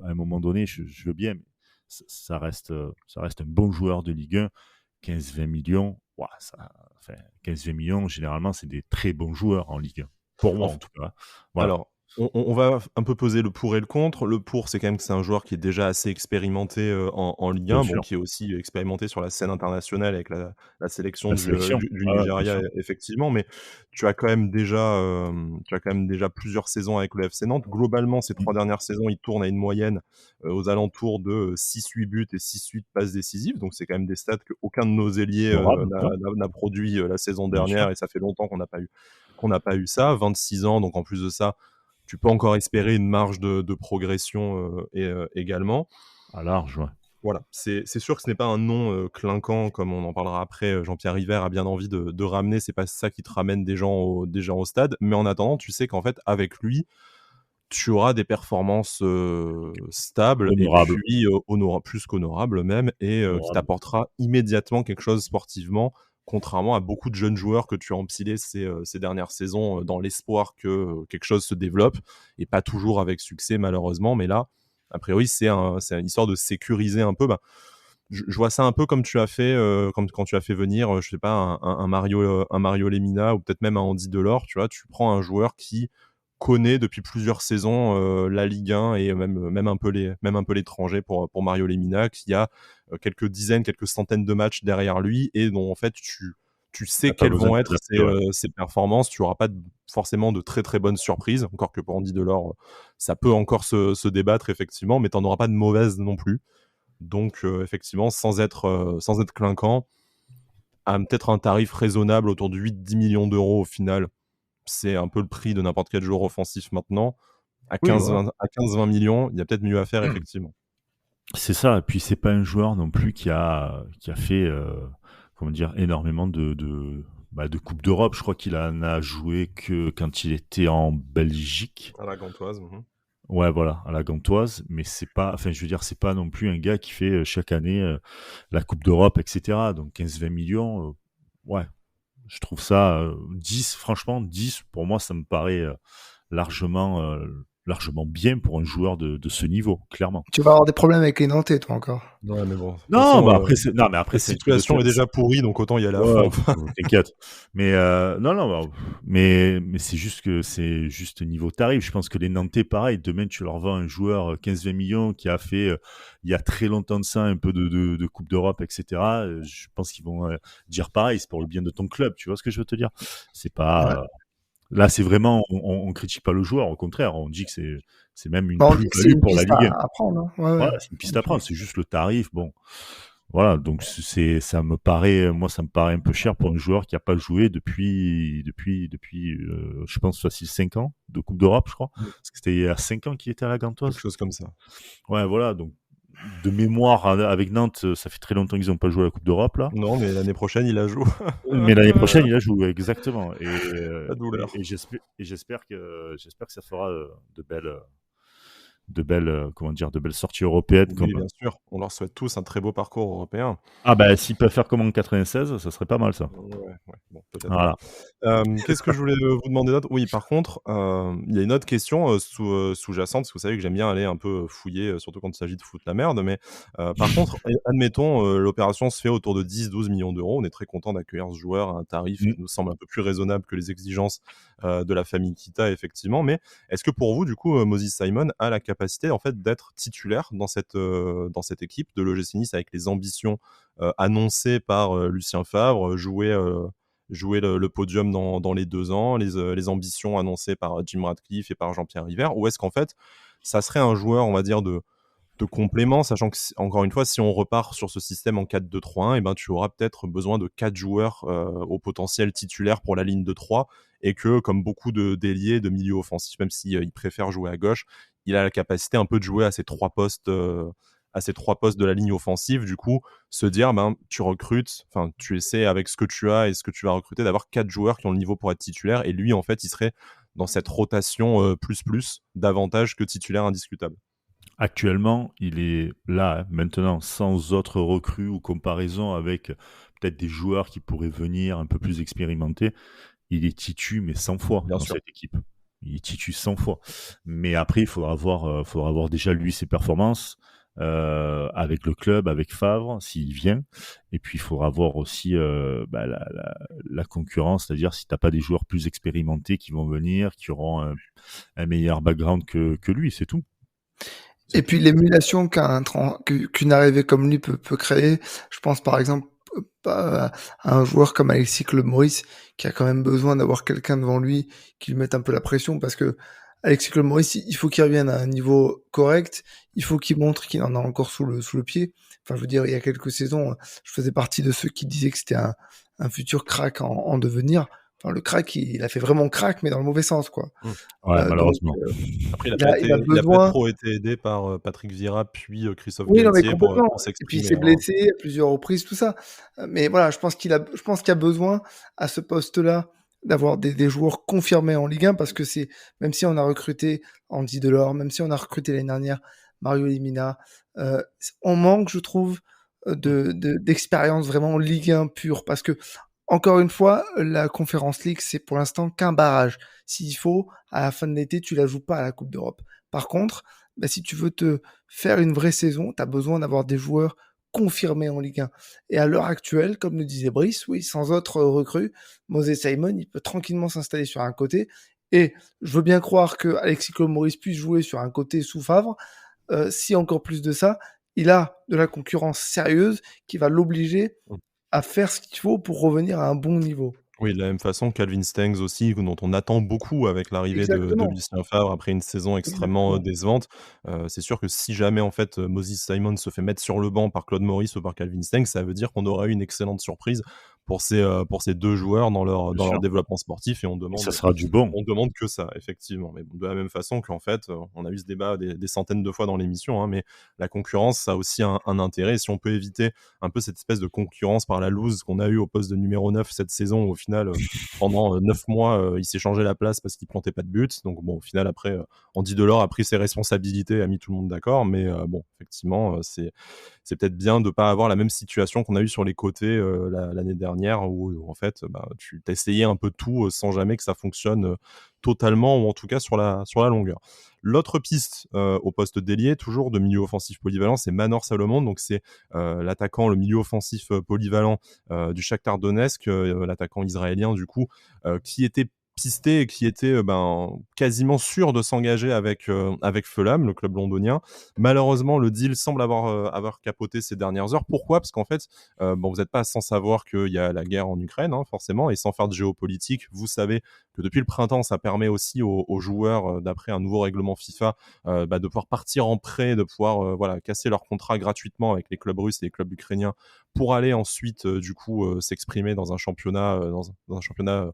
S3: à un moment donné, je veux bien, mais ça reste un bon joueur de Ligue 1. 15-20 millions, ouah, enfin, 15-20 millions, généralement, c'est des très bons joueurs en Ligue 1. Pour moi, en tout cas. Voilà.
S1: Alors, on va un peu peser le pour et le contre. Le pour, c'est quand même que c'est un joueur qui est déjà assez expérimenté en Ligue
S3: Bien
S1: 1, bon,
S3: sûr.
S1: qui est aussi expérimenté sur la scène internationale avec la sélection
S3: La sélection.
S1: du
S3: Ah ouais, bien
S1: Nigeria,
S3: sûr.
S1: effectivement. Mais tu as quand même déjà plusieurs saisons avec le FC Nantes. Globalement, ces 3 dernières saisons, il tourne à une moyenne aux alentours de 6-8 buts et 6-8 passes décisives. Donc, c'est quand même des stats qu'aucun de nos ailiers
S3: Honorable, ouais,
S1: n'a produit la saison
S3: bien sûr.
S1: dernière, et ça fait longtemps qu'on n'a pas eu ça. 26 ans, donc en plus de ça, tu peux encore espérer une marge de progression également.
S3: À large, ouais.
S1: Voilà, c'est sûr que ce n'est pas un nom clinquant, comme on en parlera après. Jean-Pierre River a bien envie de ramener, c'est pas ça qui te ramène des gens au stade. Mais en attendant, tu sais qu'en fait, avec lui, tu auras des performances stables et
S3: Honorable.
S1: puis plus qu'honorables même, et qui
S3: Honorable.
S1: t'apportera immédiatement quelque chose sportivement, contrairement à beaucoup de jeunes joueurs que tu as empilés ces dernières saisons dans l'espoir que quelque chose se développe, et pas toujours avec succès malheureusement. Mais là, a priori, c'est une histoire de sécuriser un peu. Je vois ça un peu comme tu as fait, comme quand tu as fait venir, je sais pas, un Mario Lemina, ou peut-être même un Andy Delors. Tu vois, tu prends un joueur qui connaît depuis plusieurs saisons la Ligue 1, et même un peu l'étranger pour Mario Lemina, qui a quelques dizaines, quelques centaines de matchs derrière lui, et dont en fait tu sais
S3: T'as pas
S1: quelles
S3: besoin de
S1: vont être
S3: t'adapter, ouais.
S1: ses performances. Tu n'auras pas forcément de très très bonnes surprises, encore que pour Andy Delors, ça peut encore se débattre effectivement, mais tu n'en auras pas de mauvaises non plus. Donc effectivement, sans être clinquant, à peut-être un tarif raisonnable autour de 8-10 millions d'euros au final, c'est un peu le prix de n'importe quel joueur offensif maintenant. À
S2: Oui, voilà.
S1: 15-20 millions, il y a peut-être mieux à faire, effectivement.
S3: C'est ça, et puis c'est pas un joueur non plus qui a fait comment dire énormément de Coupe d'Europe. Je crois qu'il en a joué que quand il était en Belgique.
S1: À la Gantoise.
S3: Ouais, voilà, à la Gantoise, mais c'est pas, enfin, je veux dire, c'est pas non plus un gars qui fait chaque année la Coupe d'Europe, etc. Donc 15-20 millions, ouais, je trouve ça 10, franchement, 10, pour moi, ça me paraît largement, largement bien pour un joueur de ce niveau, clairement.
S2: Tu vas avoir des problèmes avec les Nantais, toi, encore.
S1: Ouais, mais bon, de toute
S3: Non,
S1: façon,
S3: bah après, non, mais après,
S1: la
S3: c'est un truc de
S1: situation est déjà pourrie, donc autant y aller à
S3: ouais,
S1: fond.
S3: t'inquiète. Mais non, non, bah, mais c'est juste que c'est juste niveau tarif. Je pense que les Nantais, pareil, demain tu leur vends un joueur 15-20 millions qui a fait il y a très longtemps de ça un peu de Coupe d'Europe, etc. Je pense qu'ils vont dire pareil, c'est pour le bien de ton club. Tu vois ce que je veux te dire? C'est
S2: Ouais.
S3: pas là, c'est vraiment on critique pas le joueur, au contraire, on dit que c'est même une
S2: Bah, on dit que c'est
S3: plus-value
S2: une
S3: pour la
S2: piste
S3: Ligue 1.
S2: à prendre, hein. Ouais, ouais.
S3: Voilà, c'est une piste à prendre, c'est juste le tarif. Bon, voilà, donc ça me paraît, moi, ça me paraît un peu cher pour un joueur qui a pas joué depuis, je pense facile 5 ans de Coupe d'Europe, je crois, parce que c'était il y a 5 ans qu'il était à la
S1: Quelque
S3: Gantoise.
S1: chose comme ça.
S3: Ouais, voilà, donc de mémoire avec Nantes, ça fait très longtemps qu'ils n'ont pas joué à la Coupe d'Europe là,
S1: Non, mais l'année prochaine, il la joue.
S3: mais l'année prochaine il a joué exactement,
S1: La douleur.
S3: et j'espère que ça fera de belles, comment dire, de belles sorties européennes
S1: Oui,
S3: comme.
S1: bien sûr. On leur souhaite tous un très beau parcours européen.
S3: Ah bah s'ils peuvent faire comme en 96, ça serait pas mal ça.
S1: Ouais, bon, peut-être pas.
S3: Voilà.
S1: Qu'est-ce que je voulais vous demander d'autre? Oui, par contre, il y a une autre question sous-jacente, parce que vous savez que j'aime bien aller un peu fouiller, surtout quand il s'agit de foutre la merde. Mais par contre, admettons, l'opération se fait autour de 10-12 millions d'euros. On est très content d'accueillir ce joueur à un tarif qui nous semble un peu plus raisonnable que les exigences de la famille Kita, effectivement. Mais est-ce que pour vous, du coup, Moses Simon a la capacité en fait d'être titulaire dans cette équipe de l'OGC Nice, avec les ambitions annoncées par Lucien Favre, jouer le podium dans les 2 ans, les ambitions annoncées par Jim Ratcliffe et par Jean-Pierre River? Ou est-ce qu'en fait, ça serait un joueur, on va dire, de complément, sachant que, encore une fois, si on repart sur ce système en 4-2-3-1, ben, tu auras peut-être besoin de 4 joueurs au potentiel titulaire pour la ligne de 3, et que, comme beaucoup d'ailiers, de milieux offensifs, même s'ils préfèrent jouer à gauche, il a la capacité un peu de jouer à ces 3 postes. À ces 3 postes de la ligne offensive, du coup, se dire, tu recrutes, enfin, tu essaies avec ce que tu as et ce que tu vas recruter d'avoir 4 joueurs qui ont le niveau pour être titulaire, et lui, en fait, il serait dans cette rotation plus davantage que titulaire indiscutable.
S3: Actuellement, il est là, maintenant, sans autre recrue ou comparaison avec peut-être des joueurs qui pourraient venir un peu plus expérimentés. Il est titu, mais 100 fois
S1: Bien
S3: dans
S1: sûr.
S3: cette équipe. Il est titu 100 fois. Mais après, il faudra voir déjà lui ses performances avec le club, avec Favre, s'il vient. Et puis, il faudra voir aussi la concurrence, c'est-à-dire si tu n'as pas des joueurs plus expérimentés qui vont venir, qui auront un meilleur background que lui, c'est tout.
S2: Et puis l'émulation qu'une arrivée comme lui peut créer, je pense par exemple à un joueur comme Alexis Claude Maurice, qui a quand même besoin d'avoir quelqu'un devant lui qui lui mette un peu la pression, parce que Alexis Claude Maurice, il faut qu'il revienne à un niveau correct, il faut qu'il montre qu'il en a encore sous le pied. Enfin, je veux dire, il y a quelques saisons, je faisais partie de ceux qui disaient que c'était un futur crack en devenir. Enfin, le crack, il a fait vraiment crack, mais dans le mauvais sens, quoi.
S3: Ouais,
S2: Donc,
S3: malheureusement.
S1: Après, il a
S2: il a
S1: pas
S2: besoin.
S1: trop été aidé par Patrick Vieira, puis Christophe
S2: Oui, non, mais
S1: Galtier
S2: complètement.
S1: pour
S2: Et puis il
S1: s'exprimer.
S2: s'est blessé à plusieurs reprises, tout ça. Mais voilà, je pense qu'il y a besoin à ce poste-là d'avoir des joueurs confirmés en Ligue 1, parce que même si on a recruté Andy Delors, même si on a recruté l'année dernière Mario Lemina, on manque, je trouve, d'expérience vraiment en Ligue 1 pure, parce que encore une fois, la Conference League, c'est pour l'instant qu'un barrage. S'il faut, à la fin de l'été, tu la joues pas à la Coupe d'Europe. Par contre, si tu veux te faire une vraie saison, tu as besoin d'avoir des joueurs confirmés en Ligue 1. Et à l'heure actuelle, comme le disait Brice, oui, sans autre recrue, Moses Simon, il peut tranquillement s'installer sur un côté. Et je veux bien croire que Alexis Claude Maurice puisse jouer sur un côté sous Favre. Si encore plus de ça, il a de la concurrence sérieuse qui va l'obliger à faire ce qu'il faut pour revenir à un bon niveau.
S1: Oui, de la même façon, Calvin Stengs aussi, dont on attend beaucoup avec l'arrivée de
S2: Exactement.
S1: Lucien Favre après une saison extrêmement
S2: Exactement. décevante.
S1: C'est sûr que si jamais en fait Moses Simon se fait mettre sur le banc par Claude Maurice ou par Calvin Stengs, ça veut dire qu'on aura eu une excellente surprise pour ces 2 joueurs dans
S3: Bien
S1: leur
S3: sûr.
S1: développement sportif, et
S3: Et ça sera du bon.
S1: on demande que ça, effectivement. Mais bon, de la même façon qu'en fait, on a eu ce débat des centaines de fois dans l'émission, hein, mais la concurrence, ça a aussi un intérêt. Et si on peut éviter un peu cette espèce de concurrence par la loose qu'on a eu au poste de numéro 9 cette saison, au final, pendant 9 mois, il s'est changé la place parce qu'il plantait pas de but. Donc bon, au final, après, Andy Delors a pris ses responsabilités, a mis tout le monde d'accord. Mais bon, effectivement, c'est peut-être bien de pas avoir la même situation qu'on a eu sur les côtés l'année dernière, où en fait, tu t'essayais un peu tout sans jamais que ça fonctionne totalement, ou en tout cas sur la longueur. L'autre piste au poste d'ailier, toujours de milieu offensif polyvalent, c'est Manor Salomon. Donc c'est l'attaquant, le milieu offensif polyvalent du Shakhtar Donetsk, l'attaquant israélien du coup, qui était pisté et qui était quasiment sûr de s'engager avec Fulham, le club londonien. Malheureusement, le deal semble avoir capoté ces dernières heures. Pourquoi ? Parce qu'en fait, vous n'êtes pas sans savoir qu'il y a la guerre en Ukraine, hein, forcément, et sans faire de géopolitique, vous savez que depuis le printemps, ça permet aussi aux joueurs, d'après un nouveau règlement FIFA, de pouvoir partir en prêt, de pouvoir casser leur contrat gratuitement avec les clubs russes et les clubs ukrainiens pour aller ensuite, s'exprimer dans un championnat, dans un championnat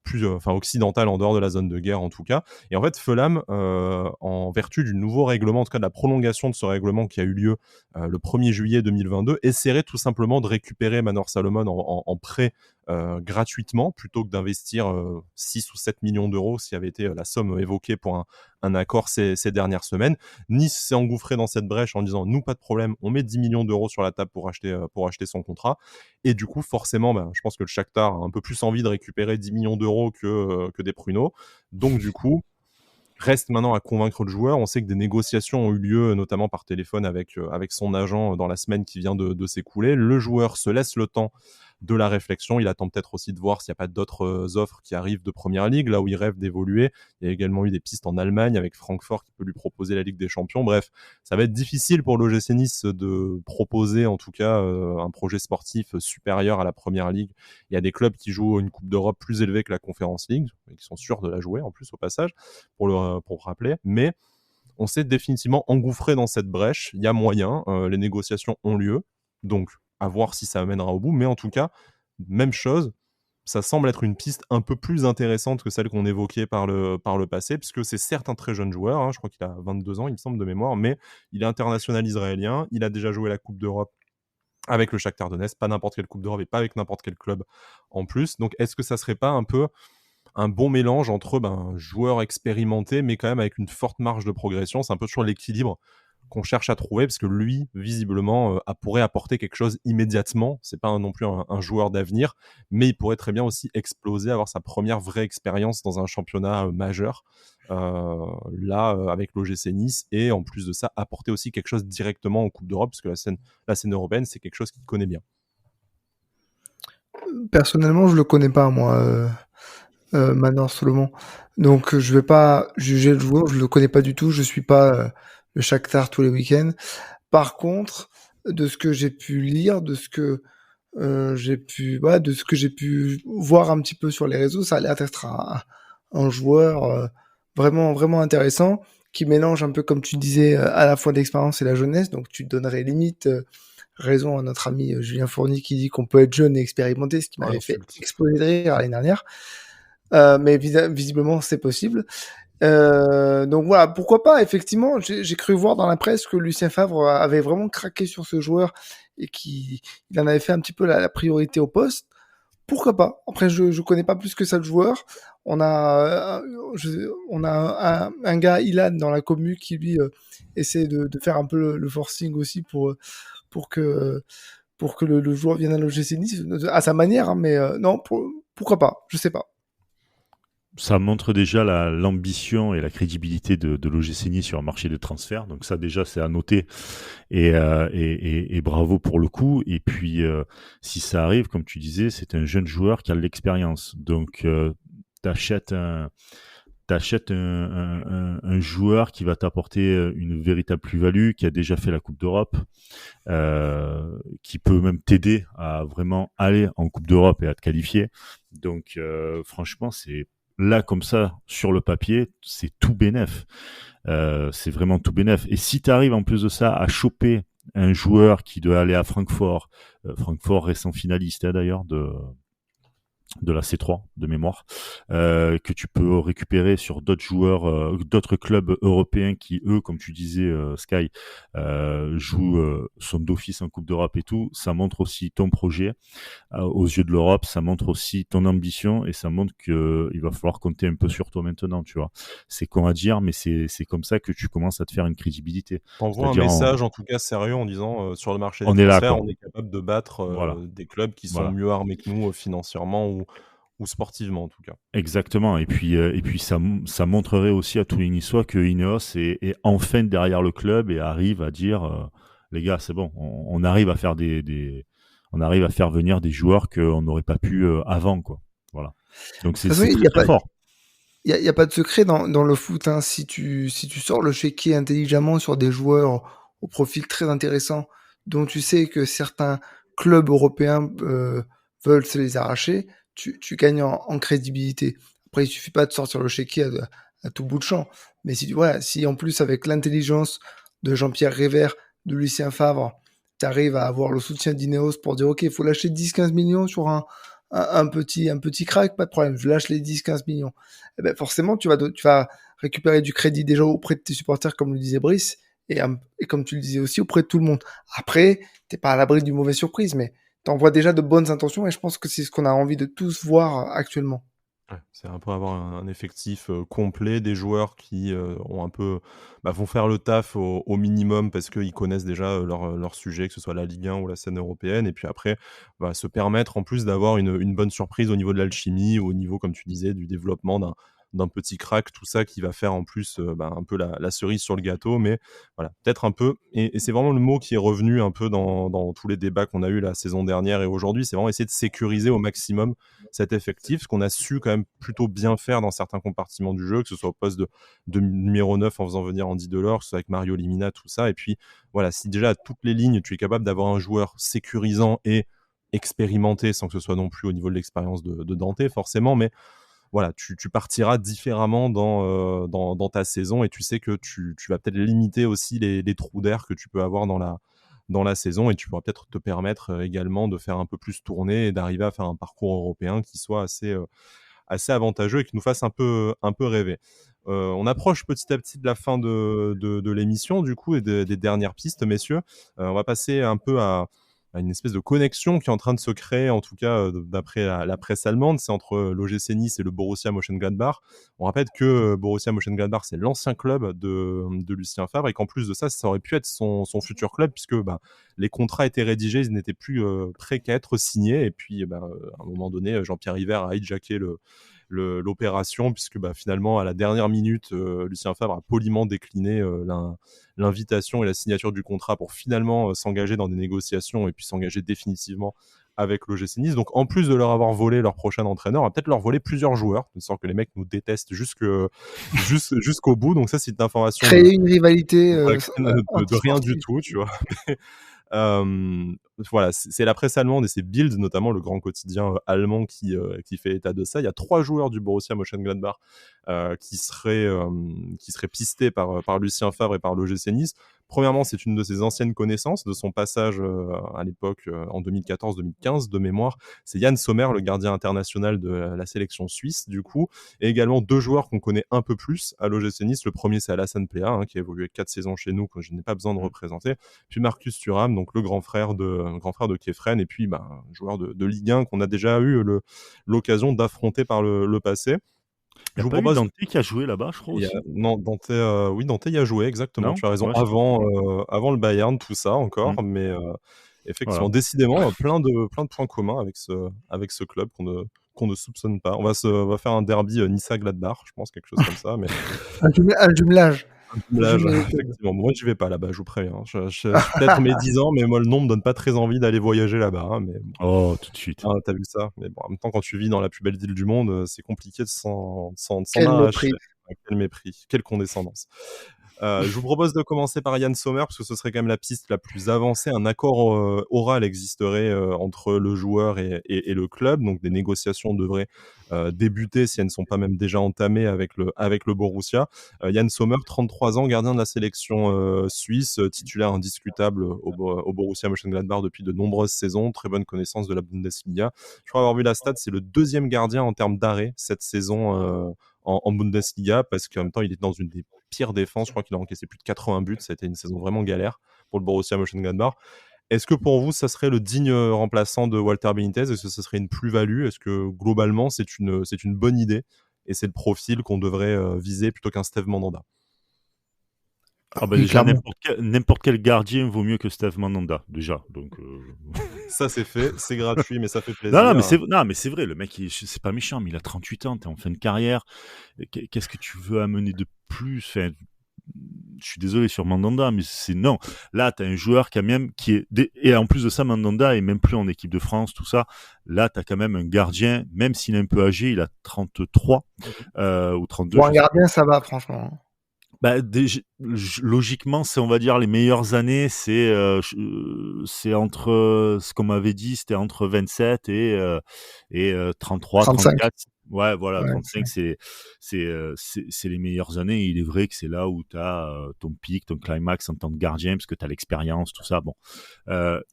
S1: plus occidental, en dehors de la zone de guerre en tout cas. Et en fait, Fulham, en vertu du nouveau règlement, en tout cas de la prolongation de ce règlement qui a eu lieu le 1er juillet 2022, essaierait tout simplement de récupérer Manor Salomon en prêt gratuitement, plutôt que d'investir 6 ou 7 millions d'euros, ce qui avait été la somme évoquée pour un accord ces dernières semaines. Nice s'est engouffré dans cette brèche en disant, nous, pas de problème, on met 10 millions d'euros sur la table pour acheter son contrat. Et du coup, forcément, je pense que le Shakhtar a un peu plus envie de récupérer 10 millions d'euros que des pruneaux. Donc du coup, reste maintenant à convaincre le joueur. On sait que des négociations ont eu lieu, notamment par téléphone avec son agent dans la semaine qui vient de s'écouler. Le joueur se laisse le temps de la réflexion. Il attend peut-être aussi de voir s'il n'y a pas d'autres offres qui arrivent de Première Ligue, là où il rêve d'évoluer. Il y a également eu des pistes en Allemagne avec Francfort qui peut lui proposer la Ligue des Champions. Bref, ça va être difficile pour l'OGC Nice de proposer en tout cas un projet sportif supérieur à la Première Ligue. Il y a des clubs qui jouent une Coupe d'Europe plus élevée que la Conference League et qui sont sûrs de la jouer en plus au passage, pour rappeler. Mais on s'est définitivement engouffré dans cette brèche. Il y a moyen, les négociations ont lieu, donc à voir si ça amènera au bout. Mais en tout cas, même chose, ça semble être une piste un peu plus intéressante que celle qu'on évoquait par le passé, puisque c'est certes un très jeune joueur, hein, je crois qu'il a 22 ans, il me semble, de mémoire, mais il est international israélien, il a déjà joué la Coupe d'Europe avec le Shakhtar Donetsk, pas n'importe quelle Coupe d'Europe et pas avec n'importe quel club en plus. Donc est-ce que ça serait pas un peu un bon mélange entre joueur expérimenté, mais quand même avec une forte marge de progression? C'est un peu toujours l'équilibre qu'on cherche à trouver, parce que lui, visiblement, pourrait apporter quelque chose immédiatement. C'est pas non plus un joueur d'avenir, mais il pourrait très bien aussi exploser, avoir sa première vraie expérience dans un championnat majeur, avec l'OGC Nice, et en plus de ça, apporter aussi quelque chose directement en Coupe d'Europe, parce que la scène européenne, c'est quelque chose qu'il connaît bien.
S2: Personnellement, je le connais pas, moi, Manor Solomon. Donc, je vais pas juger le joueur, je le connais pas du tout, je suis pas le Shakhtar tous les week-ends. Par contre, de ce que j'ai pu lire, de ce que de ce que j'ai pu voir un petit peu sur les réseaux, ça a l'air d'être un joueur vraiment, vraiment intéressant, qui mélange un peu, comme tu disais, à la fois l'expérience et la jeunesse. Donc, tu donnerais limite raison à notre ami Julien Fournier qui dit qu'on peut être jeune et expérimenté, ce qui m'avait fait exploser de rire l'année dernière. Mais visiblement, c'est possible. Donc voilà, pourquoi pas. Effectivement, j'ai cru voir dans la presse que Lucien Favre avait vraiment craqué sur ce joueur et qu'il en avait fait un petit peu la priorité au poste. Pourquoi pas? Après, je connais pas plus que ça le joueur. On a un gars, Ilan, dans la commu qui lui essaie de faire un peu le forcing aussi pour que le joueur vienne à l'OGC Nice à sa manière, hein, mais non, pourquoi pas? Je sais pas.
S3: Ça montre déjà l'ambition et la crédibilité de l'OGC Nice sur un marché de transfert. Donc ça déjà c'est à noter et bravo pour le coup. Et puis si ça arrive, comme tu disais, c'est un jeune joueur qui a de l'expérience. Donc t'achètes un joueur qui va t'apporter une véritable plus-value, qui a déjà fait la Coupe d'Europe, qui peut même t'aider à vraiment aller en Coupe d'Europe et à te qualifier. Donc franchement c'est là, comme ça, sur le papier, c'est tout bénef. C'est vraiment tout bénef. Et si tu arrives en plus de ça à choper un joueur qui doit aller à Francfort, Francfort récent finaliste d'ailleurs de la C3 de mémoire, que tu peux récupérer sur d'autres joueurs, d'autres clubs européens qui, eux, comme tu disais, Sky, jouent sont d'office en Coupe d'Europe et tout. Ça montre aussi ton projet aux yeux de l'Europe, ça montre aussi ton ambition et ça montre qu'il va falloir compter un peu sur toi maintenant, tu vois. C'est con à dire, mais c'est comme ça que tu commences à te faire une crédibilité.
S1: T'envoies un message en tout cas sérieux en disant sur le marché des
S3: on est là,
S1: transferts,
S3: quoi.
S1: on est capable de battre
S3: Voilà.
S1: des clubs qui sont
S3: Voilà.
S1: mieux armés que nous financièrement ou sportivement en tout cas.
S3: Exactement. Et puis ça montrerait aussi à tous les Niçois que Ineos est enfin derrière le club et arrive à dire les gars, c'est bon, on arrive à faire on arrive à faire venir des joueurs qu'on n'aurait pas pu avant, quoi. Voilà. Donc c'est très fort.
S2: Il y a pas de secret dans le foot, hein. Si tu sors le chéquier intelligemment sur des joueurs au profil très intéressant, dont tu sais que certains clubs européens veulent se les arracher, tu gagnes en crédibilité. Après, il suffit pas de sortir le chéquier à tout bout de champ. Mais si en plus avec l'intelligence de Jean-Pierre Révert, de Lucien Favre, tu arrives à avoir le soutien d'Ineos pour dire ok, il faut lâcher 10-15 millions sur un petit crack, pas de problème, je lâche les 10-15 millions. Eh ben forcément, tu vas récupérer du crédit déjà auprès de tes supporters, comme le disait Brice, et comme tu le disais aussi, auprès de tout le monde. Après, t'es pas à l'abri d'une mauvaise surprise, mais t'envoies déjà de bonnes intentions, et je pense que c'est ce qu'on a envie de tous voir actuellement.
S1: Ouais, c'est un peu avoir un effectif complet, des joueurs qui ont un peu, vont faire le taf au minimum parce qu'ils connaissent déjà leur sujet, que ce soit la Ligue 1 ou la scène européenne. Et puis après, se permettre en plus d'avoir une bonne surprise au niveau de l'alchimie, au niveau, comme tu disais, du développement d'un petit crack, tout ça qui va faire en plus un peu la cerise sur le gâteau. Mais voilà, peut-être un peu, et c'est vraiment le mot qui est revenu un peu dans tous les débats qu'on a eu la saison dernière et aujourd'hui, c'est vraiment essayer de sécuriser au maximum cet effectif, ce qu'on a su quand même plutôt bien faire dans certains compartiments du jeu, que ce soit au poste de numéro 9 en faisant venir Andy Delors, que ce soit avec Mario Limina, tout ça. Et puis voilà, si déjà à toutes les lignes, tu es capable d'avoir un joueur sécurisant et expérimenté, sans que ce soit non plus au niveau de l'expérience de Dante, forcément, mais voilà, tu partiras différemment dans ta saison et tu sais que tu vas peut-être limiter aussi les trous d'air que tu peux avoir dans la saison, et tu pourras peut-être te permettre également de faire un peu plus tourner et d'arriver à faire un parcours européen qui soit assez avantageux et qui nous fasse un peu rêver. On approche petit à petit de la fin de l'émission, du coup, et des dernières pistes, messieurs. On va passer un peu à une espèce de connexion qui est en train de se créer, en tout cas d'après la presse allemande. C'est entre l'OGC Nice et le Borussia Mönchengladbach. On rappelle que Borussia Mönchengladbach, c'est l'ancien club de Lucien Favre, et qu'en plus de ça aurait pu être son futur club, puisque les contrats étaient rédigés, ils n'étaient plus prêts qu'à être signés. Et puis, à un moment donné, Jean-Pierre River a hijacké l'opération, puisque finalement, à la dernière minute, Lucien Favre a poliment décliné l'invitation et la signature du contrat pour finalement s'engager dans des négociations et puis s'engager définitivement avec l'OGC Nice. Donc, en plus de leur avoir volé leur prochain entraîneur, on va peut-être leur voler plusieurs joueurs, de sorte que les mecs nous détestent jusqu'au bout. Donc ça, c'est une information
S2: Créer une rivalité
S1: de rien du tout, tu vois. Voilà, c'est la presse allemande et c'est Bild, notamment le grand quotidien allemand, qui fait état de ça. Il y a 3 joueurs du Borussia Mönchengladbach qui seraient pistés par Lucien Favre et par l'OGC Nice. Premièrement, c'est une de ses anciennes connaissances, de son passage à l'époque en 2014-2015 de mémoire. C'est Yann Sommer, le gardien international de la sélection suisse, du coup. Et également 2 joueurs qu'on connaît un peu plus à l'OGC Nice. Le premier, c'est Alassane Plea, qui a évolué 4 saisons chez nous, que je n'ai pas besoin de représenter. Puis Marcus Thuram, donc le grand frère de Kefren, et puis un joueur de Ligue 1 qu'on a déjà eu l'occasion d'affronter par le passé.
S3: Il y a pas eu Dante qui a joué là-bas, je crois aussi.
S1: Non, Dante, oui, Dante y a joué, exactement.
S3: Non,
S1: tu as raison.
S3: ouais,
S1: Avant le Bayern, tout ça encore, mais effectivement,
S3: Voilà.
S1: décidément, plein de points communs avec ce club qu'on ne soupçonne pas. On va faire un derby Nissa-Gladbach, je pense, quelque chose comme ça. Mais
S2: Un jumelage.
S1: Effectivement. Moi, je vais pas là-bas, je vous préviens. Je suis peut-être mes 10 ans, mais moi, le nom me donne pas très envie d'aller voyager là-bas. Mais bon.
S3: Oh, tout de suite.
S1: T'as vu ça? Mais bon, en même temps, quand tu vis dans la plus belle ville du monde, c'est compliqué de s'en
S2: Quel
S1: arracher.
S2: mépris.
S1: Quel mépris, quelle condescendance. Je vous propose de commencer par Yann Sommer, parce que ce serait quand même la piste la plus avancée. Un accord oral existerait entre le joueur et le club, donc des négociations devraient débuter, si elles ne sont pas même déjà entamées, avec le Borussia. Yann Sommer, 33 ans, gardien de la sélection suisse, titulaire indiscutable au Borussia Mönchengladbach depuis de nombreuses saisons, très bonne connaissance de la Bundesliga. Je crois avoir vu la stat, c'est le 2e gardien en termes d'arrêt cette saison en Bundesliga, parce qu'en même temps, il est dans une des pires défenses. Je crois qu'il a encaissé plus de 80 buts. Ça a été une saison vraiment galère pour le Borussia Mönchengladbach. Est-ce que pour vous, ça serait le digne remplaçant de Walter Benitez? Est-ce que ça serait une plus-value? Est-ce que globalement, c'est une bonne idée et c'est le profil qu'on devrait viser plutôt qu'un Steve Mandanda?
S3: Déjà, n'importe quel gardien vaut mieux que Steve Mandanda, déjà. Donc,
S1: Ça, c'est fait, c'est gratuit, mais ça fait plaisir.
S3: Non, mais c'est vrai, le mec, c'est pas méchant, mais il a 38 ans, t'es en fin de carrière. Qu'est-ce que tu veux amener de plus? Enfin, je suis désolé sur Mandanda, mais c'est non. Là, t'as un joueur quand même et en plus de ça, Mandanda est même plus en équipe de France, tout ça. Là, t'as quand même un gardien, même s'il est un peu âgé, il a 33 ou 32.
S2: Pour un gardien, ça va, franchement.
S3: Logiquement, on va dire les meilleures années, c'est entre ce qu'on m'avait dit, c'était entre 27 et 33,
S2: 35.
S3: 34. Ouais, voilà,
S2: Ouais,
S3: 35, c'est les meilleures années. Il est vrai que c'est là où tu as ton pic, ton climax en tant que gardien, parce que tu as l'expérience, tout ça. Bon,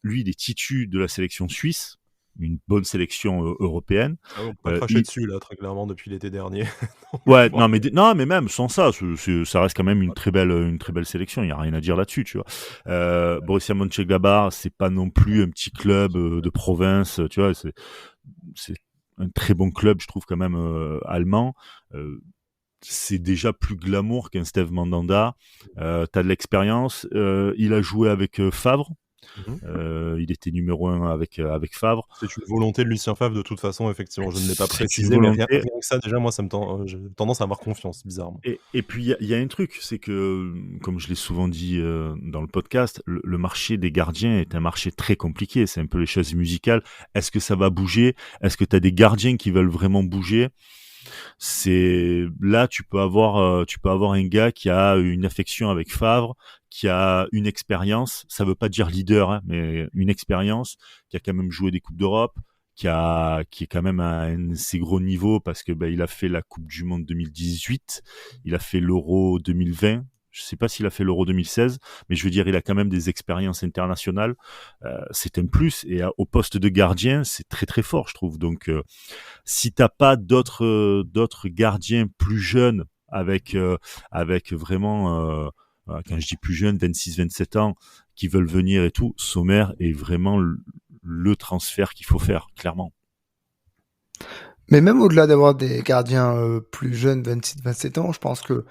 S3: lui, il est titu de la sélection suisse, une bonne sélection européenne.
S1: On peut cracher dessus, là, très clairement, depuis l'été dernier.
S3: Ouais, non, mais même sans ça, ça reste quand même une très belle sélection. Il n'y a rien à dire là-dessus, tu vois. Borussia Mönchengladbach, c'est pas non plus un petit club de province, tu vois. C'est un très bon club, je trouve, quand même, allemand. C'est déjà plus glamour qu'un Steve Mandanda. T'as de l'expérience. Il a joué avec Favre. Il était numéro 1 avec Favre.
S1: C'est une volonté de Lucien Favre, de toute façon, effectivement. Je ne l'ai pas précisé, mais rien que ça, déjà, moi, j'ai tendance à avoir confiance, bizarrement.
S3: Et puis, il y a un truc, c'est que, comme je l'ai souvent dit dans le podcast, le marché des gardiens est un marché très compliqué. C'est un peu les chaises musicales. Est-ce que ça va bouger? Est-ce que tu as des gardiens qui veulent vraiment bouger? Là, tu peux avoir un gars qui a une affection avec Favre, qui a une expérience, ça veut pas dire leader, hein, mais une expérience, qui a quand même joué des Coupes d'Europe, qui est quand même à un assez gros niveau, parce que il a fait la Coupe du Monde 2018, il a fait l'Euro 2020, Je sais pas s'il a fait l'Euro 2016, mais je veux dire, il a quand même des expériences internationales. C'est un plus. Et au poste de gardien, c'est très très fort, je trouve. Donc, si t'as pas d'autres gardiens plus jeunes avec vraiment quand je dis plus jeunes, 26-27 ans, qui veulent venir et tout, Sommer est vraiment le transfert qu'il faut faire, clairement.
S2: Mais même au-delà d'avoir des gardiens plus jeunes, 26-27 ans, je pense que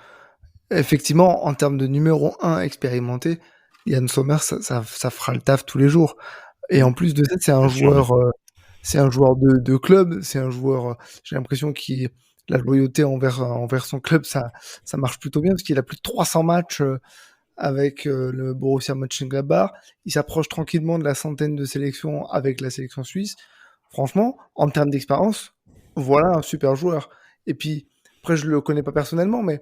S2: effectivement, en termes de numéro 1 expérimenté, Yann Sommer, ça fera le taf tous les jours. Et en plus de ça, c'est un joueur, c'est un joueur de club, c'est un joueur, j'ai l'impression qu'il la loyauté envers son club, ça marche plutôt bien parce qu'il a plus de 300 matchs avec le Borussia Mönchengladbach. Il s'approche tranquillement de la centaine de sélections avec la sélection suisse. Franchement, en termes d'expérience, voilà un super joueur. Et puis, après, je le connais pas personnellement, mais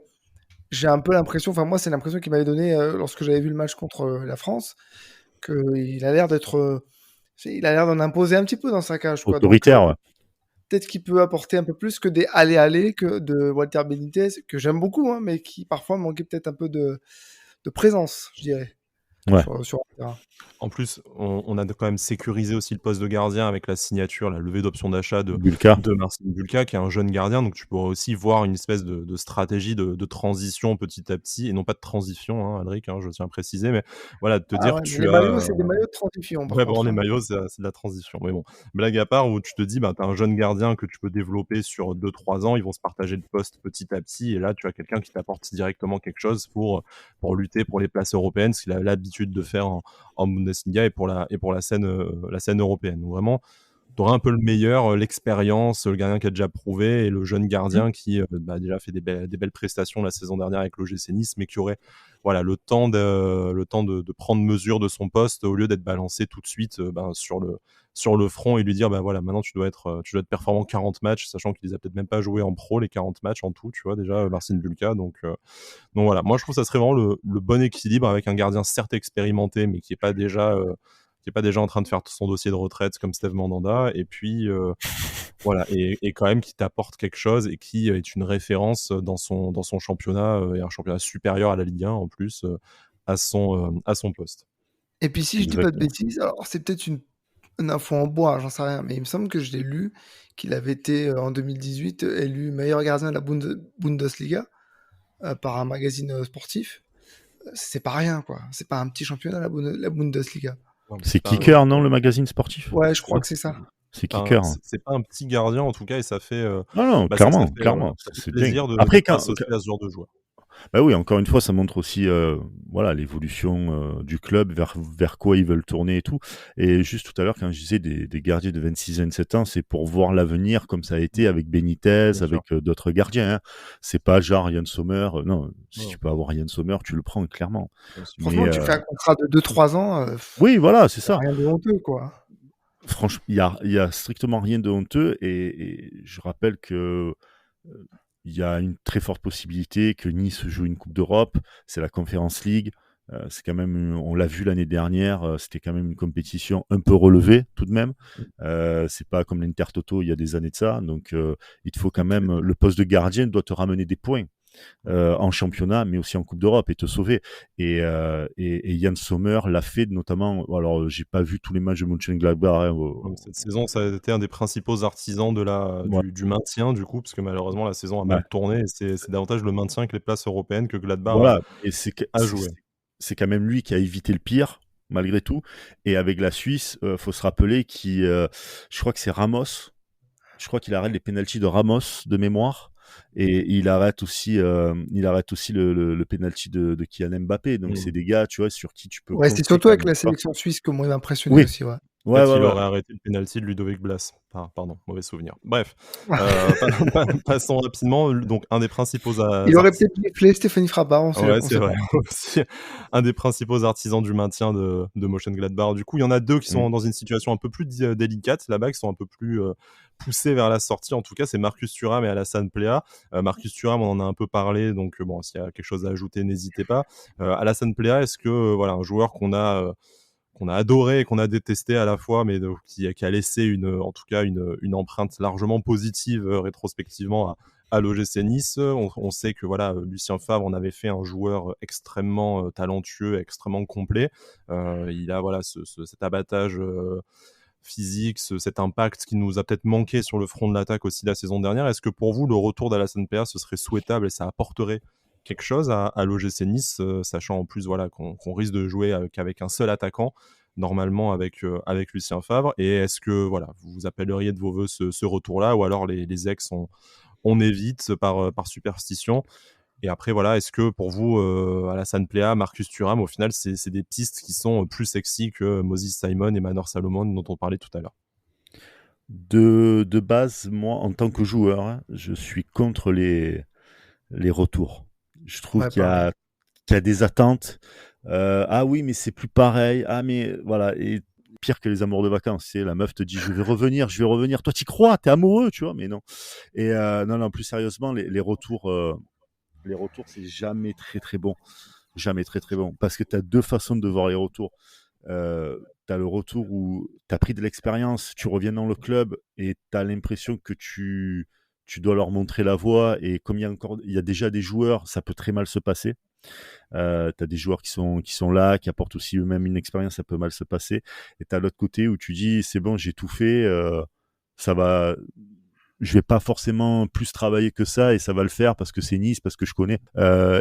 S2: j'ai un peu l'impression, enfin moi, c'est l'impression qu'il m'avait donné lorsque j'avais vu le match contre la France, qu'il a l'air il a l'air d'en imposer un petit peu dans sa cage, quoi.
S3: Autoritaire,
S2: Donc,
S3: ouais.
S2: peut-être qu'il peut apporter un peu plus que des allez-allez que de Walter Benitez, que j'aime beaucoup, hein, mais qui parfois manquait peut-être un peu de présence, je dirais,
S3: Ouais.
S2: sur le terrain.
S1: En plus, on a quand même sécurisé aussi le poste de gardien avec la signature, la levée d'option d'achat
S3: Bulka.
S1: de Marcin Bulka, qui est un jeune gardien. Donc tu pourrais aussi voir une espèce de stratégie de transition petit à petit, et non pas de transition, hein, Alric, hein, je tiens à préciser. Mais voilà, de te
S2: Ah
S1: dire
S2: ouais,
S1: que
S2: mais
S1: tu
S2: les
S1: as.
S2: maillots, c'est des maillots de transition, par
S1: Ouais, bon,
S2: contre,
S1: les
S2: hein.
S1: maillots, c'est de la transition. Mais bon, blague à part, où tu te dis, bah, tu as un jeune gardien que tu peux développer sur 2-3 ans, ils vont se partager le poste petit à petit, et là, tu as quelqu'un qui t'apporte directement quelque chose pour lutter pour les places européennes, ce qu'il a l'habitude de faire en Bundesliga et pour la scène européenne. Donc vraiment, tu auras un peu le meilleur, l'expérience, le gardien qui a déjà prouvé, et le jeune gardien qui bah, déjà fait des belles prestations la saison dernière avec l'OGC Nice, mais qui aurait voilà, le temps de prendre mesure de son poste au lieu d'être balancé tout de suite ben, sur le front et lui dire bah, voilà, maintenant tu dois être performant 40 matchs, sachant qu'il les a peut-être même pas joué en pro, les 40 matchs en tout, tu vois, déjà, Marcin Bulka. Donc voilà, moi je trouve que ça serait vraiment le bon équilibre avec un gardien certes expérimenté, mais qui est pas déjà en train de faire son dossier de retraite comme Steve Mandanda, et puis voilà, et quand même qui t'apporte quelque chose et qui est une référence dans son championnat, et un championnat supérieur à la Ligue 1 en plus, à son poste.
S2: Et puis si je dis pas de
S3: Exactement.
S2: bêtises, alors c'est peut-être une info en bois, j'en sais rien, mais il me semble que je l'ai lu, qu'il avait été en 2018 élu meilleur gardien de la Bundesliga par un magazine sportif. C'est pas rien, quoi. C'est pas un petit championnat, la Bundesliga.
S1: Non, mais
S3: C'est
S1: pas
S3: Kicker, non, le magazine sportif?
S2: Ouais, je crois que c'est ça.
S3: C'est Kicker.
S1: c'est pas un petit gardien en tout cas, et ça fait,
S3: Non, non,
S1: bah, ça
S3: clairement,
S1: ça fait
S3: c'est dingue.
S1: plaisir de
S3: Après,
S1: s'associer à ce genre de joueur.
S3: bah oui, encore une fois, ça montre aussi voilà, l'évolution du club, vers quoi ils veulent tourner et tout. Et juste tout à l'heure, quand je disais des gardiens de 26-27 ans, c'est pour voir l'avenir comme ça a été avec Benitez,
S1: Bien sûr.
S3: avec d'autres gardiens. Hein. C'est pas genre Yann Sommer. Non, si
S1: Non.
S3: tu peux avoir Yann Sommer, tu le prends clairement.
S2: Franchement,
S3: Mais
S2: tu fais un contrat de 2-3 ans,
S3: oui, voilà, c'est ça.
S2: rien de honteux, quoi.
S3: Franchement, il y a strictement rien de honteux. Et je rappelle que il y a une très forte possibilité que Nice joue une Coupe d'Europe. C'est la Conference League. C'est quand même, on l'a vu l'année dernière, c'était quand même une compétition un peu relevée tout de même. C'est pas comme l'Intertoto il y a des années de ça. Donc, il te faut quand même, le poste de gardien doit te ramener des points en championnat, mais aussi en Coupe d'Europe et te sauver. Et Yann Sommer l'a fait notamment. Alors, j'ai pas vu tous les matchs de Mönchengladbach. Hein,
S1: Cette saison, ça a été un des principaux artisans
S3: ouais.
S1: du maintien, du coup, parce que malheureusement, la saison a
S3: Ouais.
S1: mal tourné, et c'est davantage le maintien que les places européennes que Gladbach
S3: Voilà, et
S1: a joué.
S3: c'est quand même lui qui a évité le pire, malgré tout. Et avec la Suisse, faut se rappeler je crois que c'est Ramos. Je crois qu'il arrête les pénaltys de Ramos de mémoire. Et il arrête aussi le pénalty de Kylian Mbappé. Donc c'est des gars, tu vois, sur qui tu peux
S2: Ouais, c'est
S3: compter
S2: surtout
S3: quand
S2: avec
S3: même.
S2: la sélection suisse que moi il m'a impressionné
S3: Oui,
S2: aussi, ouais.
S3: ouais,
S1: Peut-être
S3: ouais,
S1: qu'il
S3: ouais.
S1: aurait arrêté le penalty de Ludovic Blas. Pardon, mauvais souvenir. Bref, passons rapidement. Donc, un des principaux
S2: Il aurait peut-être giflé Stéphanie Frappard, on
S1: ouais,
S2: sait
S1: c'est
S2: pas.
S1: vrai. Aussi, un des principaux artisans du maintien de Mönchengladbach. Du coup, il y en a deux qui sont dans une situation un peu plus délicate là-bas, qui sont un peu plus poussés vers la sortie. En tout cas, c'est Marcus Thuram et Alassane Plea. Marcus Thuram, on en a un peu parlé, donc bon, s'il y a quelque chose à ajouter, n'hésitez pas. Alassane Plea, est-ce que voilà, un joueur qu'on qu'on a adoré et qu'on a détesté à la fois, mais qui a laissé en tout cas une empreinte largement positive rétrospectivement à l'OGC Nice. On sait que voilà, Lucien Favre en avait fait un joueur extrêmement talentueux, extrêmement complet. Il a voilà cet abattage physique, cet impact qui nous a peut-être manqué sur le front de l'attaque aussi la saison dernière. Est-ce que pour vous, le retour d'Alassane Plea, ce serait souhaitable et ça apporterait quelque chose à l'OGC Nice, sachant en plus voilà, qu'on risque de jouer qu'avec un seul attaquant, normalement avec Lucien Favre. Et est-ce que voilà, vous appelleriez de vos voeux ce retour-là, ou alors les ex, on évite par superstition? Et après, voilà, est-ce que pour vous, Alassane Plea, Marcus Thuram, au final, c'est des pistes qui sont plus sexy que Moses Simon et Manor Salomon dont on parlait tout à l'heure?
S3: De base, moi, en tant que joueur, hein, je suis contre les retours. Je trouve
S2: Ouais, pareil.
S3: qu'il y a des attentes. Ah oui, mais c'est plus pareil. Ah, mais voilà. Et pire que les amours de vacances, c'est la meuf te dit je vais revenir, je vais revenir. Toi, t'y crois, t'es amoureux, tu vois, mais non. Et non, plus sérieusement, les retours, c'est jamais très très bon. Jamais très très bon. Parce que tu as deux façons de voir les retours. Tu as le retour où tu as pris de l'expérience, tu reviens dans le club et tu as l'impression que tu dois leur montrer la voie. Et comme il y a déjà des joueurs, ça peut très mal se passer. Tu as des joueurs qui sont là, qui apportent aussi eux-mêmes une expérience, ça peut mal se passer. Et tu as l'autre côté où tu dis c'est bon, j'ai tout fait, ça va. Je vais pas forcément plus travailler que ça et ça va le faire parce que c'est Nice, parce que je connais.